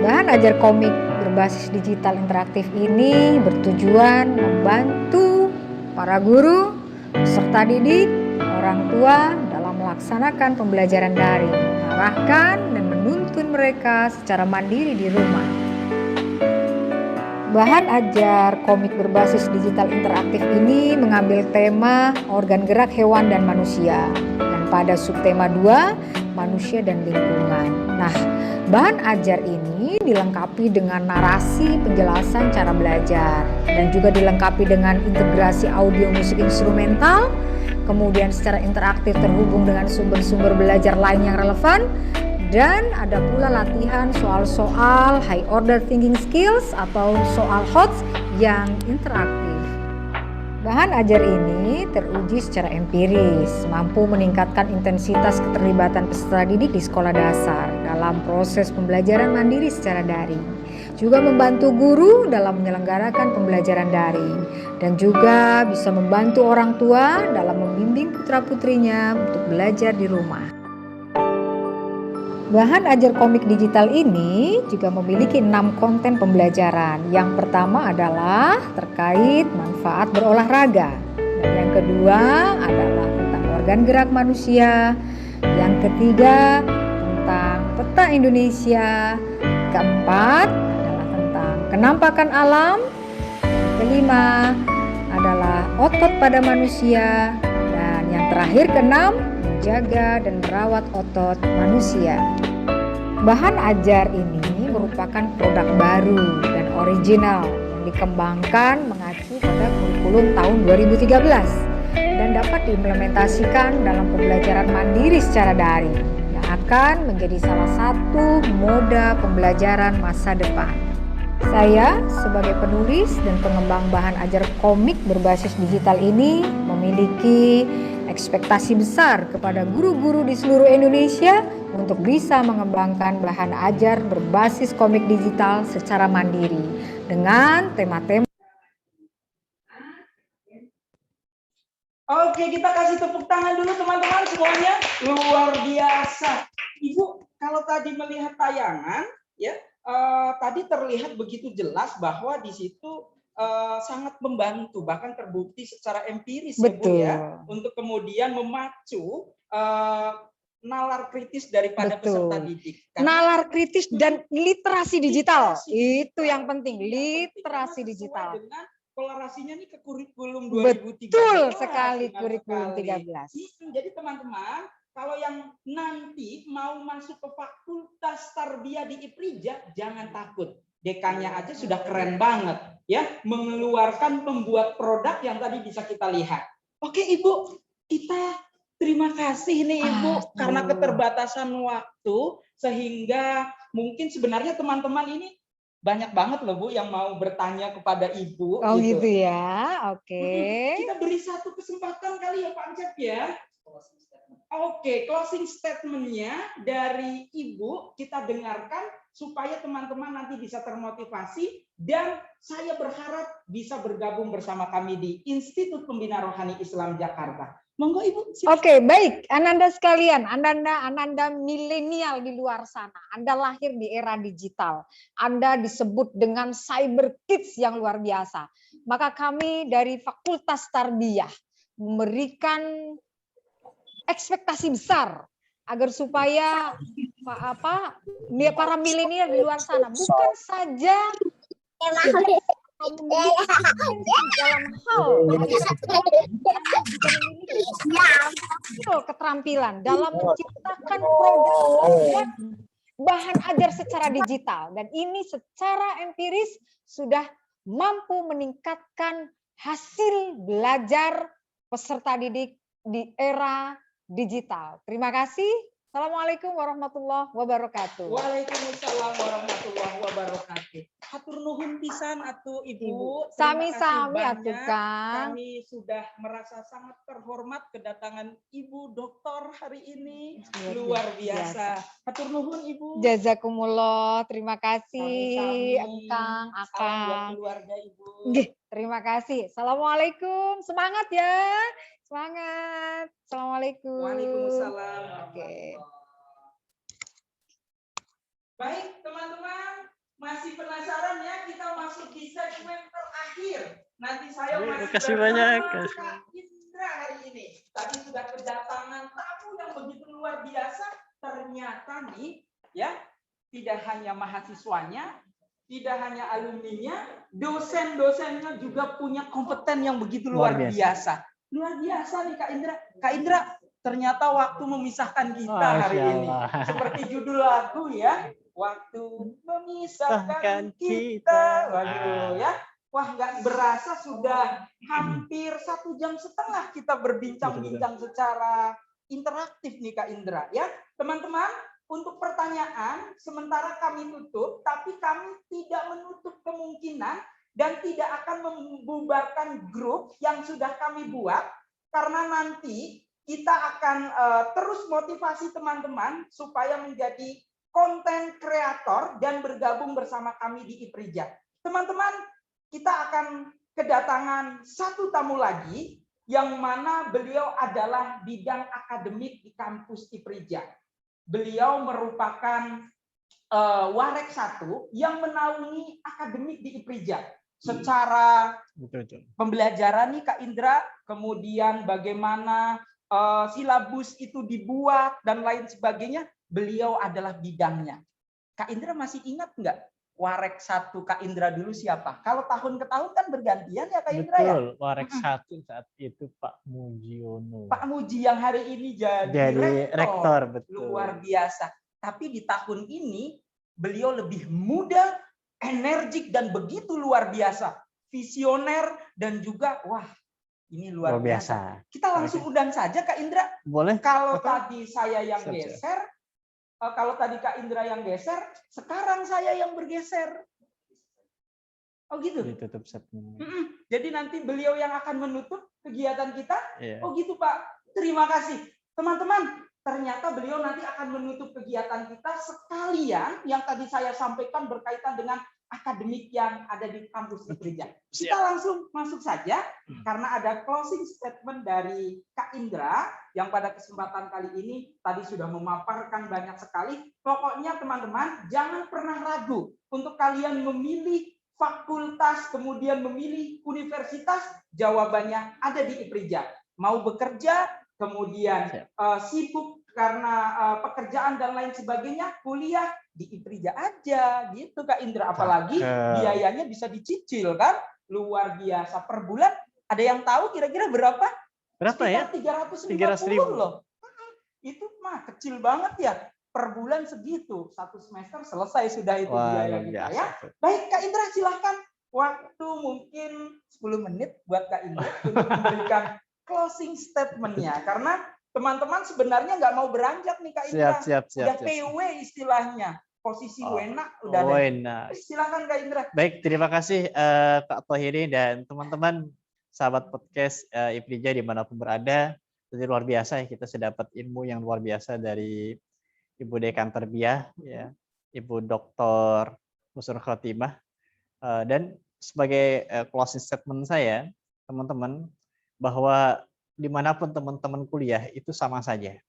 Bahan ajar komik berbasis digital interaktif ini bertujuan membantu para guru, peserta didik, orang tua dalam melaksanakan pembelajaran daring, mengarahkan dan menuntun mereka secara mandiri di rumah. Bahan ajar komik berbasis digital interaktif ini mengambil tema organ gerak hewan dan manusia, dan pada subtema 2, manusia dan lingkungan. Nah, bahan ajar ini dilengkapi dengan narasi penjelasan cara belajar dan juga dilengkapi dengan integrasi audio musik instrumental, kemudian secara interaktif terhubung dengan sumber-sumber belajar lain yang relevan, dan ada pula latihan soal-soal high order thinking skills atau soal HOTS yang interaktif. Bahan ajar ini teruji secara empiris, mampu meningkatkan intensitas keterlibatan peserta didik di sekolah dasar dalam proses pembelajaran mandiri secara daring, juga membantu guru dalam menyelenggarakan pembelajaran daring, dan juga bisa membantu orang tua dalam membimbing putra-putrinya untuk belajar di rumah. Bahan ajar komik digital ini juga memiliki 6 konten pembelajaran. Yang pertama adalah terkait manfaat berolahraga. Dan yang kedua adalah tentang organ gerak manusia. Yang ketiga tentang peta Indonesia. Keempat adalah tentang kenampakan alam. Yang kelima adalah otot pada manusia. Dan yang terakhir keenam, menjaga dan merawat otot manusia. Bahan ajar ini merupakan produk baru dan original yang dikembangkan mengacu pada kurikulum tahun 2013 dan dapat diimplementasikan dalam pembelajaran mandiri secara daring yang akan menjadi salah satu moda pembelajaran masa depan. Saya sebagai penulis dan pengembang bahan ajar komik berbasis digital ini memiliki ekspektasi besar kepada guru-guru di seluruh Indonesia untuk bisa mengembangkan bahan ajar berbasis komik digital secara mandiri dengan tema-tema.
Oke, kita kasih tepuk tangan dulu teman-teman semuanya. Luar biasa. Ibu, kalau tadi melihat tayangan, ya, tadi terlihat begitu jelas bahwa di situ sangat membantu, bahkan terbukti secara empiris.
Betul.
Ya, Bu, ya, untuk kemudian memacu nalar kritis daripada peserta didik.
Nalar kritis dan literasi digital. Itu yang penting, literasi digital.
Dengan kolerasinya nih ke kurikulum 2013.
Betul sekali, kurikulum 13.
Jadi teman-teman, kalau yang nanti mau masuk ke Fakultas Tarbiyah di IPRIJA, jangan takut. Dekannya aja sudah keren banget, ya, mengeluarkan pembuat produk yang tadi bisa kita lihat. Oke Ibu, kita terima kasih nih Ibu karena keterbatasan waktu sehingga mungkin sebenarnya teman-teman ini banyak banget loh Bu yang mau bertanya kepada Ibu.
Oh gitu ya, oke.
Kita beri satu kesempatan kali ya Pak Encep ya. Oke, closing statement-nya dari Ibu kita dengarkan supaya teman-teman nanti bisa termotivasi dan saya berharap bisa bergabung bersama kami di Institut Pembina Rohani Islam Jakarta. Monggo Ibu. Silakan.
Oke, baik. Ananda sekalian, Ananda milenial di luar sana. Anda lahir di era digital. Anda disebut dengan cyber kids yang luar biasa. Maka kami dari Fakultas Tarbiyah memberikan ekspektasi besar agar supaya para milenial di luar sana bukan saja dalam hal keterampilan dalam menciptakan produk bahan ajar secara digital, dan ini secara empiris sudah mampu meningkatkan hasil belajar peserta didik di era digital. Terima kasih. Assalamualaikum warahmatullahi wabarakatuh.
Waalaikumsalam warahmatullahi wabarakatuh. Hatur nuhun pisan atuh Ibu.
Sami-sami atuh Kang.
Kami sudah merasa sangat terhormat kedatangan Ibu Doktor hari ini. Luar biasa. Hatur nuhun Ibu.
Jazakumullah. Terima kasih
Sami-sami.
Kang,
Salam buat
Akang.
keluarga Ibu.
Terima kasih. Assalamualaikum. Semangat ya. Semangat. Assalamualaikum.
Waalaikumsalam.
Oke.
Baik teman-teman, masih penasaran ya kita masuk di segmen terakhir. Nanti saya masih
kasih banyak.
Kak Indra hari ini. Tadi sudah kedatangan tamu yang begitu luar biasa. Ternyata nih ya, tidak hanya mahasiswanya, tidak hanya alumninya, dosen-dosennya juga punya kompeten yang begitu luar biasa. Luar biasa nih Kak Indra. Kak Indra, ternyata waktu memisahkan kita hari ini. Seperti judul lagu ya, waktu memisahkan kita. Waduh ya. Wah, nggak berasa sudah hampir 1,5 jam kita berbincang-bincang secara interaktif nih Kak Indra ya. Teman-teman, untuk pertanyaan sementara kami tutup, tapi kami tidak menutup kemungkinan dan tidak akan membubarkan grup yang sudah kami buat, karena nanti kita akan terus motivasi teman-teman supaya menjadi konten kreator dan bergabung bersama kami di IPRIJA. Teman-teman, kita akan kedatangan satu tamu lagi yang mana beliau adalah bidang akademik di kampus IPRIJA. beliau merupakan Warek 1 yang menaungi akademik di IPRIJA. Secara pembelajaran nih Kak Indra, kemudian bagaimana silabus itu dibuat dan lain sebagainya, beliau adalah bidangnya. Kak Indra masih ingat nggak Warek 1 Kak Indra dulu siapa? Kalau tahun ke tahun kan bergantian ya Kak Indra ya?
Betul, Warek 1 saat itu Pak Mujiono.
Pak Muji yang hari ini jadi rektor.
Betul.
Luar biasa. Tapi di tahun ini beliau lebih muda, energik dan begitu luar biasa. Visioner dan juga wah, ini luar biasa. Kita langsung undang saja Kak Indra.
Boleh.
Kalau tadi saya yang geser, kalau tadi Kak Indra yang geser, sekarang saya yang bergeser. Oh gitu.
Ditutup segmen.
Jadi nanti beliau yang akan menutup kegiatan kita.
Iya.
Oh gitu Pak. Terima kasih. Teman-teman, ternyata beliau nanti akan menutup kegiatan kita sekalian yang tadi saya sampaikan berkaitan dengan akademik yang ada di kampus IPRIJA. Kita langsung masuk saja karena ada closing statement dari Kak Indra yang pada kesempatan kali ini tadi sudah memaparkan banyak sekali. Pokoknya teman-teman jangan pernah ragu untuk kalian memilih fakultas kemudian memilih universitas, jawabannya ada di IPRIJA. Mau bekerja, kemudian sibuk karena pekerjaan dan lain sebagainya, kuliah di IPRIJA aja gitu Kak Indra. Apalagi biayanya bisa dicicil kan, luar biasa. Per bulan ada yang tahu kira-kira berapa?
Berapa ya?
350 loh. Itu mah kecil banget ya. Per bulan segitu, 1 semester selesai sudah itu biaya kita ya. Baik Kak Indra, silahkan. Waktu mungkin 10 menit buat Kak Indra untuk memberikan closing statement-nya. Karena teman-teman sebenarnya nggak mau beranjak nih Kak Indra.
Siap.
Udah PW istilahnya. Posisi wena udah ada. Silakan Kak Indra.
Baik, terima kasih Kak Thohiri dan teman-teman sahabat podcast IPRIJA dimanapun berada. Jadi luar biasa ya, kita sudah dapat ilmu yang luar biasa dari Ibu Dekan Terbiah, ya, Ibu Dr. Husnul Khotimah. Dan sebagai closing statement saya, teman-teman, bahwa dimanapun teman-teman kuliah itu sama saja,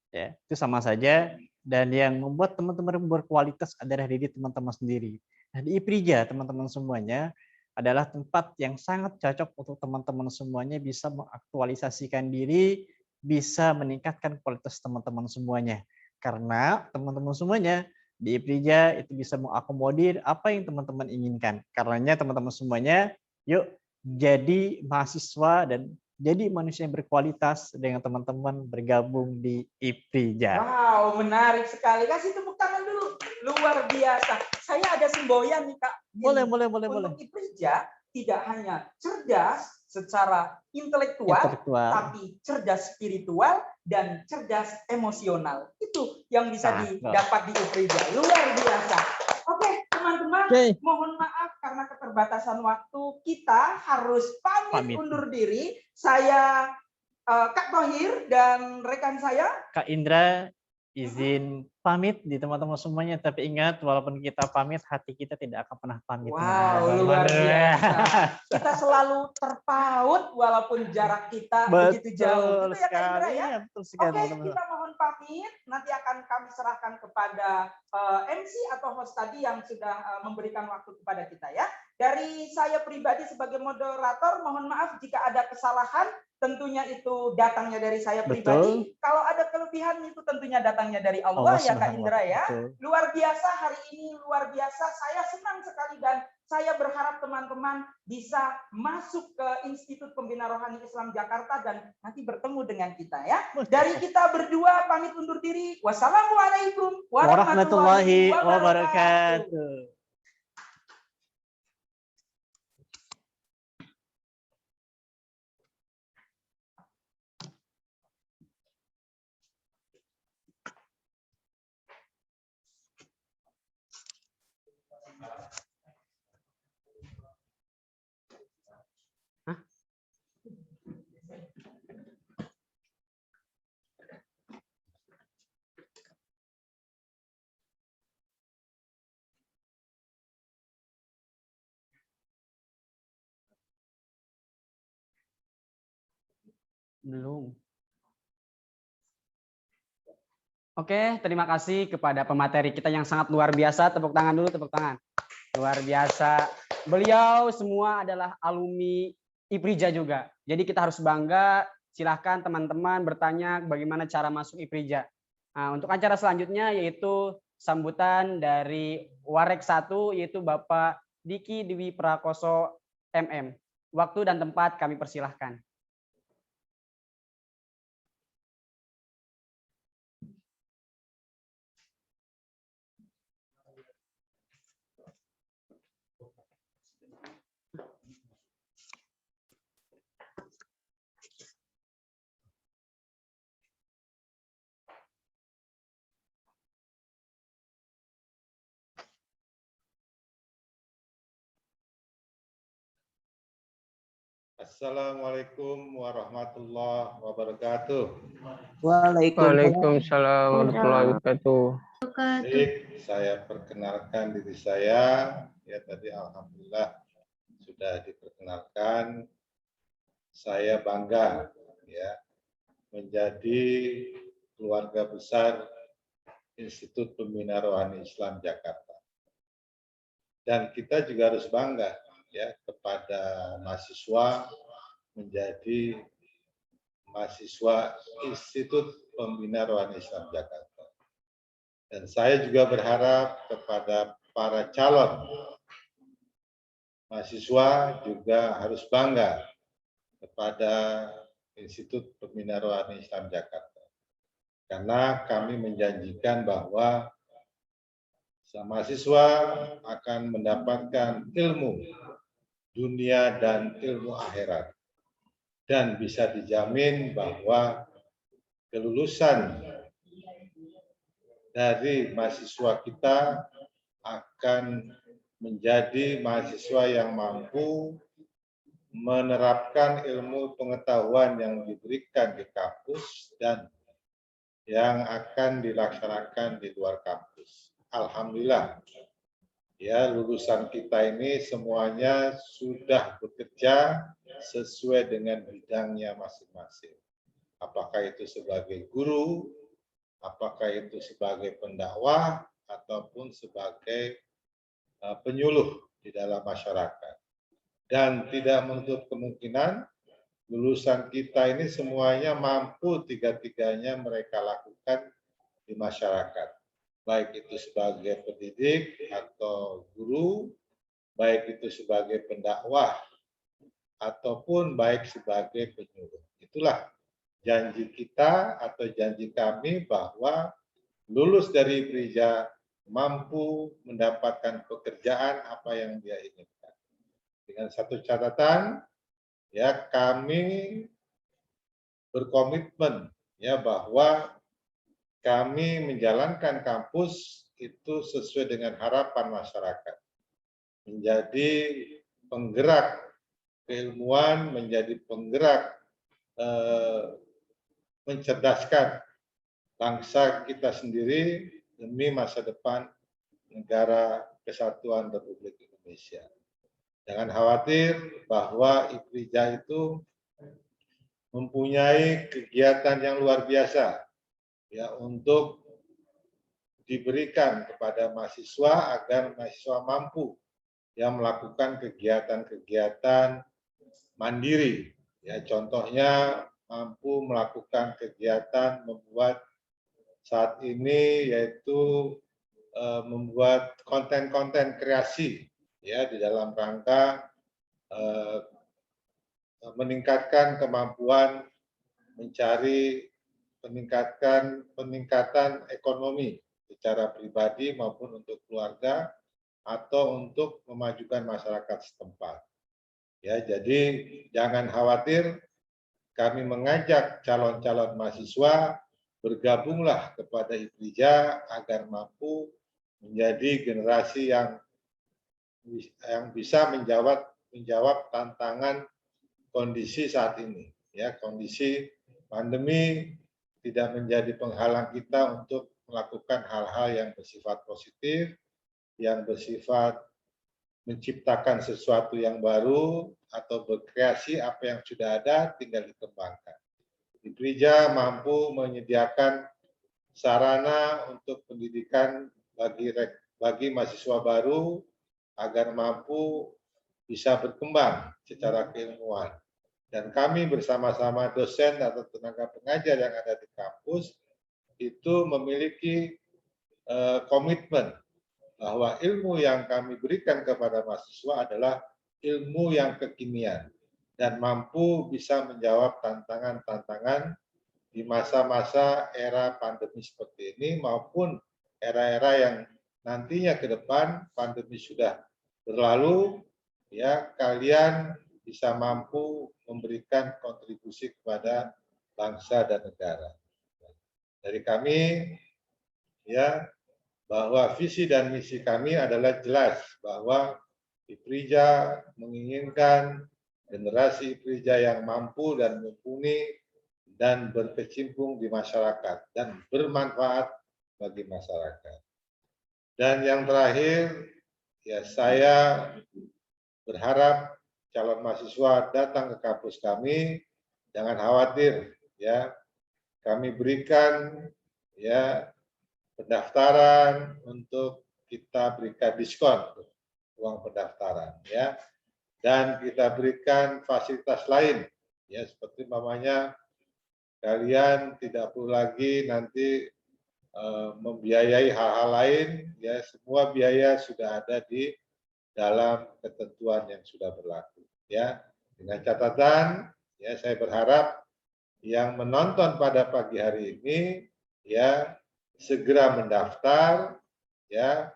ya, itu sama saja. Dan yang membuat teman-teman berkualitas adalah diri teman-teman sendiri. Nah, di IPRIJA teman-teman semuanya adalah tempat yang sangat cocok untuk teman-teman semuanya bisa mengaktualisasikan diri, bisa meningkatkan kualitas teman-teman semuanya. Karena teman-teman semuanya di IPRIJA itu bisa mengakomodir apa yang teman-teman inginkan. Karenanya teman-teman semuanya, yuk jadi mahasiswa dan jadi manusia yang berkualitas dengan teman-teman bergabung di IPRIJA.
Wow, menarik sekali. Kasih tepuk tangan dulu. Luar biasa. Saya ada semboyan nih Kak.
Boleh.
Untuk IPRIJA tidak hanya cerdas secara intelektual, tapi cerdas spiritual dan cerdas emosional. Itu yang bisa didapat di IPRIJA. Luar biasa. Oke, teman-teman, mohon maaf karena keterbatasan waktu, kita harus pamit undur diri. Saya Kak Thohir dan rekan saya
Kak Indra izin pamit di teman-teman semuanya, tapi ingat walaupun kita pamit, hati kita tidak akan pernah pamit.
Wow, luar biasa. Kita selalu terpaut walaupun jarak kita begitu jauh. Itu ya Kak Indra ya. Oke, kita mohon pamit. Nanti akan kami serahkan kepada MC atau host tadi yang sudah memberikan waktu kepada kita ya. Dari saya pribadi sebagai moderator, mohon maaf jika ada kesalahan. Tentunya itu datangnya dari saya pribadi. Kalau ada kelebihan itu tentunya datangnya dari Allah ya Kak Indra ya. Luar biasa hari ini, luar biasa. Saya senang sekali dan saya berharap teman-teman bisa masuk ke Institut Pembina Rohani Islam Jakarta dan nanti bertemu dengan kita ya. Dari kita berdua pamit undur diri. Wassalamualaikum warahmatullahi wabarakatuh.
Belum.
Oke, terima kasih kepada pemateri kita yang sangat luar biasa. Tepuk tangan dulu, tepuk tangan. Luar biasa. Beliau semua adalah alumni IPRIJA juga. Jadi kita harus bangga. Silahkan teman-teman bertanya bagaimana cara masuk IPRIJA. Nah, untuk acara selanjutnya yaitu sambutan dari Warek 1 yaitu Bapak Diki Dwi Prakoso MM. Waktu dan tempat kami persilahkan.
Assalamualaikum warahmatullahi wabarakatuh.
Waalaikumsalam
warahmatullahi wabarakatuh. Baik, saya perkenalkan diri saya. Ya tadi alhamdulillah sudah diperkenalkan. Saya bangga ya menjadi keluarga besar Institut Pembina Rohani Islam Jakarta. Dan kita juga harus bangga ya kepada mahasiswa menjadi mahasiswa Institut Pembina Rohani Islam Jakarta. Dan saya juga berharap kepada para calon mahasiswa juga harus bangga kepada Institut Pembina Rohani Islam Jakarta. Karena kami menjanjikan bahwa mahasiswa akan mendapatkan ilmu dunia dan ilmu akhirat. Dan bisa dijamin bahwa kelulusan dari mahasiswa kita akan menjadi mahasiswa yang mampu menerapkan ilmu pengetahuan yang diberikan di kampus dan yang akan dilaksanakan di luar kampus. Alhamdulillah. Ya, lulusan kita ini semuanya sudah bekerja sesuai dengan bidangnya masing-masing. Apakah itu sebagai guru, apakah itu sebagai pendakwah, ataupun sebagai penyuluh di dalam masyarakat. Dan tidak menutup kemungkinan lulusan kita ini semuanya mampu tiga-tiganya mereka lakukan di masyarakat. Baik itu sebagai pendidik atau guru, baik itu sebagai pendakwah, ataupun baik sebagai penyuluh. Itulah janji kita atau janji kami bahwa lulus dari IPRIJA mampu mendapatkan pekerjaan apa yang dia inginkan. Dengan satu catatan, ya kami berkomitmen ya bahwa kami menjalankan kampus itu sesuai dengan harapan masyarakat. Menjadi penggerak keilmuan, menjadi penggerak mencerdaskan bangsa kita sendiri demi masa depan negara kesatuan Republik Indonesia. Jangan khawatir bahwa IPRIJA itu mempunyai kegiatan yang luar biasa ya untuk diberikan kepada mahasiswa agar mahasiswa mampu ya melakukan kegiatan-kegiatan mandiri. Ya contohnya mampu melakukan kegiatan membuat saat ini yaitu membuat konten-konten kreasi ya di dalam rangka meningkatkan kemampuan mencari peningkatan ekonomi secara pribadi maupun untuk keluarga atau untuk memajukan masyarakat setempat. Ya, jadi jangan khawatir, kami mengajak calon-calon mahasiswa bergabunglah kepada IPRIJA agar mampu menjadi generasi yang bisa menjawab tantangan kondisi saat ini. Ya, kondisi pandemi tidak menjadi penghalang kita untuk melakukan hal-hal yang bersifat positif, yang bersifat menciptakan sesuatu yang baru atau berkreasi apa yang sudah ada tinggal dikembangkan. IPRIJA mampu menyediakan sarana untuk pendidikan bagi mahasiswa baru agar mampu bisa berkembang secara keilmuan. Dan kami bersama-sama dosen atau tenaga pengajar yang ada di kampus itu memiliki komitmen bahwa ilmu yang kami berikan kepada mahasiswa adalah ilmu yang kekinian dan mampu bisa menjawab tantangan-tantangan di masa-masa era pandemi seperti ini maupun era-era yang nantinya ke depan pandemi sudah berlalu, ya kalian bisa mampu memberikan kontribusi kepada bangsa dan negara. Dari kami, ya, bahwa visi dan misi kami adalah jelas bahwa IPRIJA menginginkan generasi IPRIJA yang mampu dan mumpuni dan berkecimpung di masyarakat dan bermanfaat bagi masyarakat. Dan yang terakhir, ya saya berharap calon mahasiswa datang ke kampus kami, jangan khawatir, ya kami berikan ya pendaftaran untuk kita berikan diskon uang pendaftaran, ya, dan kita berikan fasilitas lain, ya seperti namanya kalian tidak perlu lagi nanti membiayai hal-hal lain, ya semua biaya sudah ada di dalam ketentuan yang sudah berlaku, ya. Dengan catatan, ya saya berharap yang menonton pada pagi hari ini, ya segera mendaftar, ya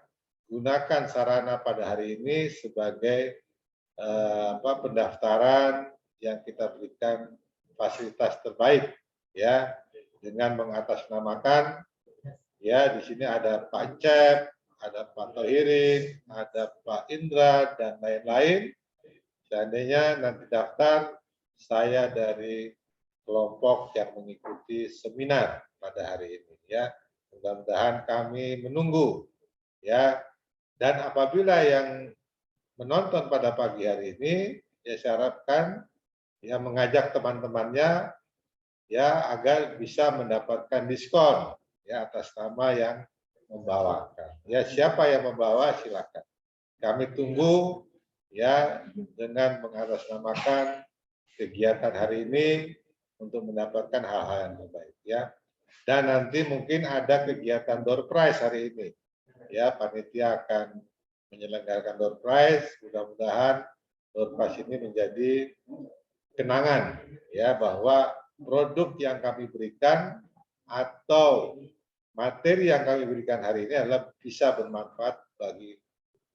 gunakan sarana pada hari ini sebagai pendaftaran yang kita berikan fasilitas terbaik, ya dengan mengatasnamakan. Ya, di sini ada Pak Cep, ada Pak Tohirin, ada Pak Indra, dan lain-lain. Seandainya nanti daftar, saya dari kelompok yang mengikuti seminar pada hari ini. Ya, mudah-mudahan kami menunggu. Ya, dan apabila yang menonton pada pagi hari ini, ya saya harapkan ya mengajak teman-temannya ya agar bisa mendapatkan diskon ya atas nama yang membawakan. Ya siapa yang membawa silakan. Kami tunggu ya dengan mengatasnamakan kegiatan hari ini untuk mendapatkan hal-hal yang terbaik ya. Dan nanti mungkin ada kegiatan door prize hari ini. Ya panitia akan menyelenggarakan door prize. Mudah-mudahan door prize ini menjadi kenangan ya bahwa produk yang kami berikan atau materi yang kami berikan hari ini adalah bisa bermanfaat bagi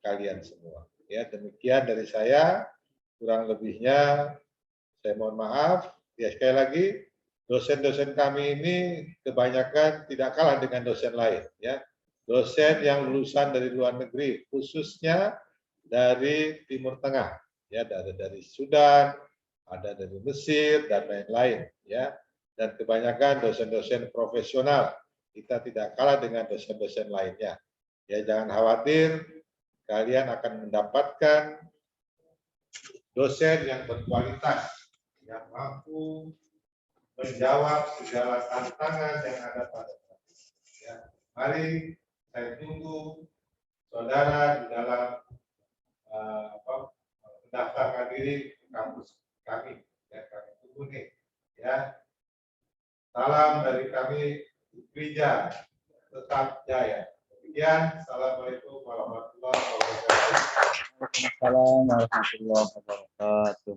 kalian semua. Ya, demikian dari saya. Kurang lebihnya saya mohon maaf. Ya, sekali lagi, dosen-dosen kami ini kebanyakan tidak kalah dengan dosen lain. Ya, dosen yang lulusan dari luar negeri, khususnya dari Timur Tengah. Ya, dari Sudan, ada dari Mesir dan lain-lain. Ya, dan kebanyakan dosen-dosen profesional. Kita tidak kalah dengan dosen-dosen lainnya. Ya, jangan khawatir, kalian akan mendapatkan dosen yang berkualitas, yang mampu menjawab segala tantangan yang ada pada kita. Ya, mari saya tunggu saudara di dalam mendaftarkan diri ke kampus kami. Ya, kami tunggu nih. Ya, salam dari kami. IPRIJA tetap jaya. Demikian, assalamualaikum warahmatullahi wabarakatuh.
Waalaikumsalam warahmatullahi wabarakatuh.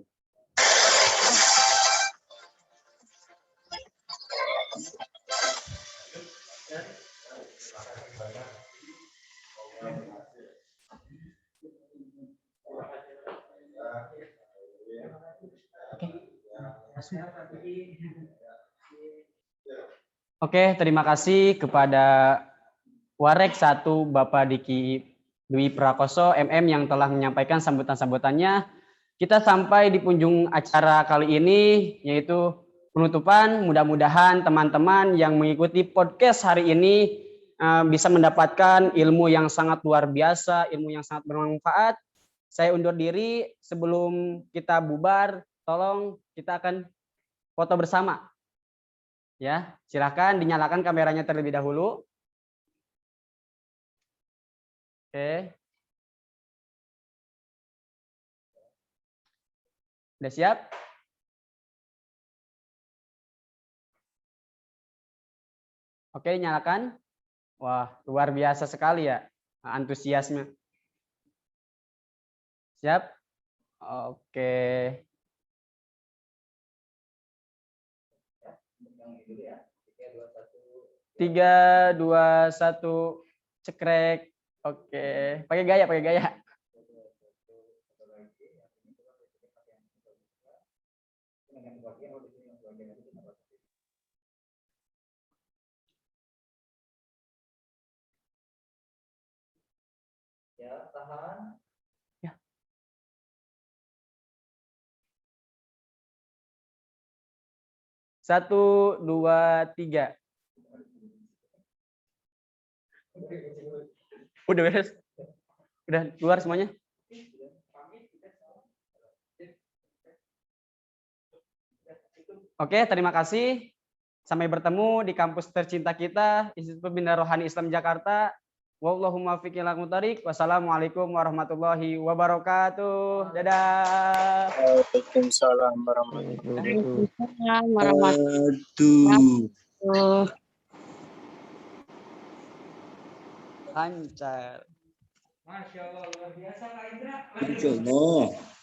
Oke, terima kasih kepada Warek 1 Bapak Diki Dwi Prakoso MM yang telah menyampaikan sambutan-sambutannya. Kita sampai di penghujung acara kali ini, yaitu penutupan. Mudah-mudahan teman-teman yang mengikuti podcast hari ini bisa mendapatkan ilmu yang sangat luar biasa, ilmu yang sangat bermanfaat. Saya undur diri. Sebelum kita bubar, tolong kita akan foto bersama. Ya, silakan dinyalakan kameranya terlebih dahulu. Oke. Udah siap? Oke, nyalakan. Wah, luar biasa sekali ya antusiasme. Siap? Oke. 3, 2, 1, cekrek. Oke, pakai gaya, pakai gaya.
Ya, tahan.
Ya. Satu, 2, 3. Udah beres? Udah keluar semuanya? Oke, terima kasih. Sampai bertemu di kampus tercinta kita, Institut Pembina Rohani Islam Jakarta. Wallahumma fiq ila muthariq. Wassalamualaikum warahmatullahi wabarakatuh. Dadah.
Waalaikumsalam warahmatullahi
Waduh.
Lancar.
Masya Allah, luar biasa Kak Indra.
Masya Allah.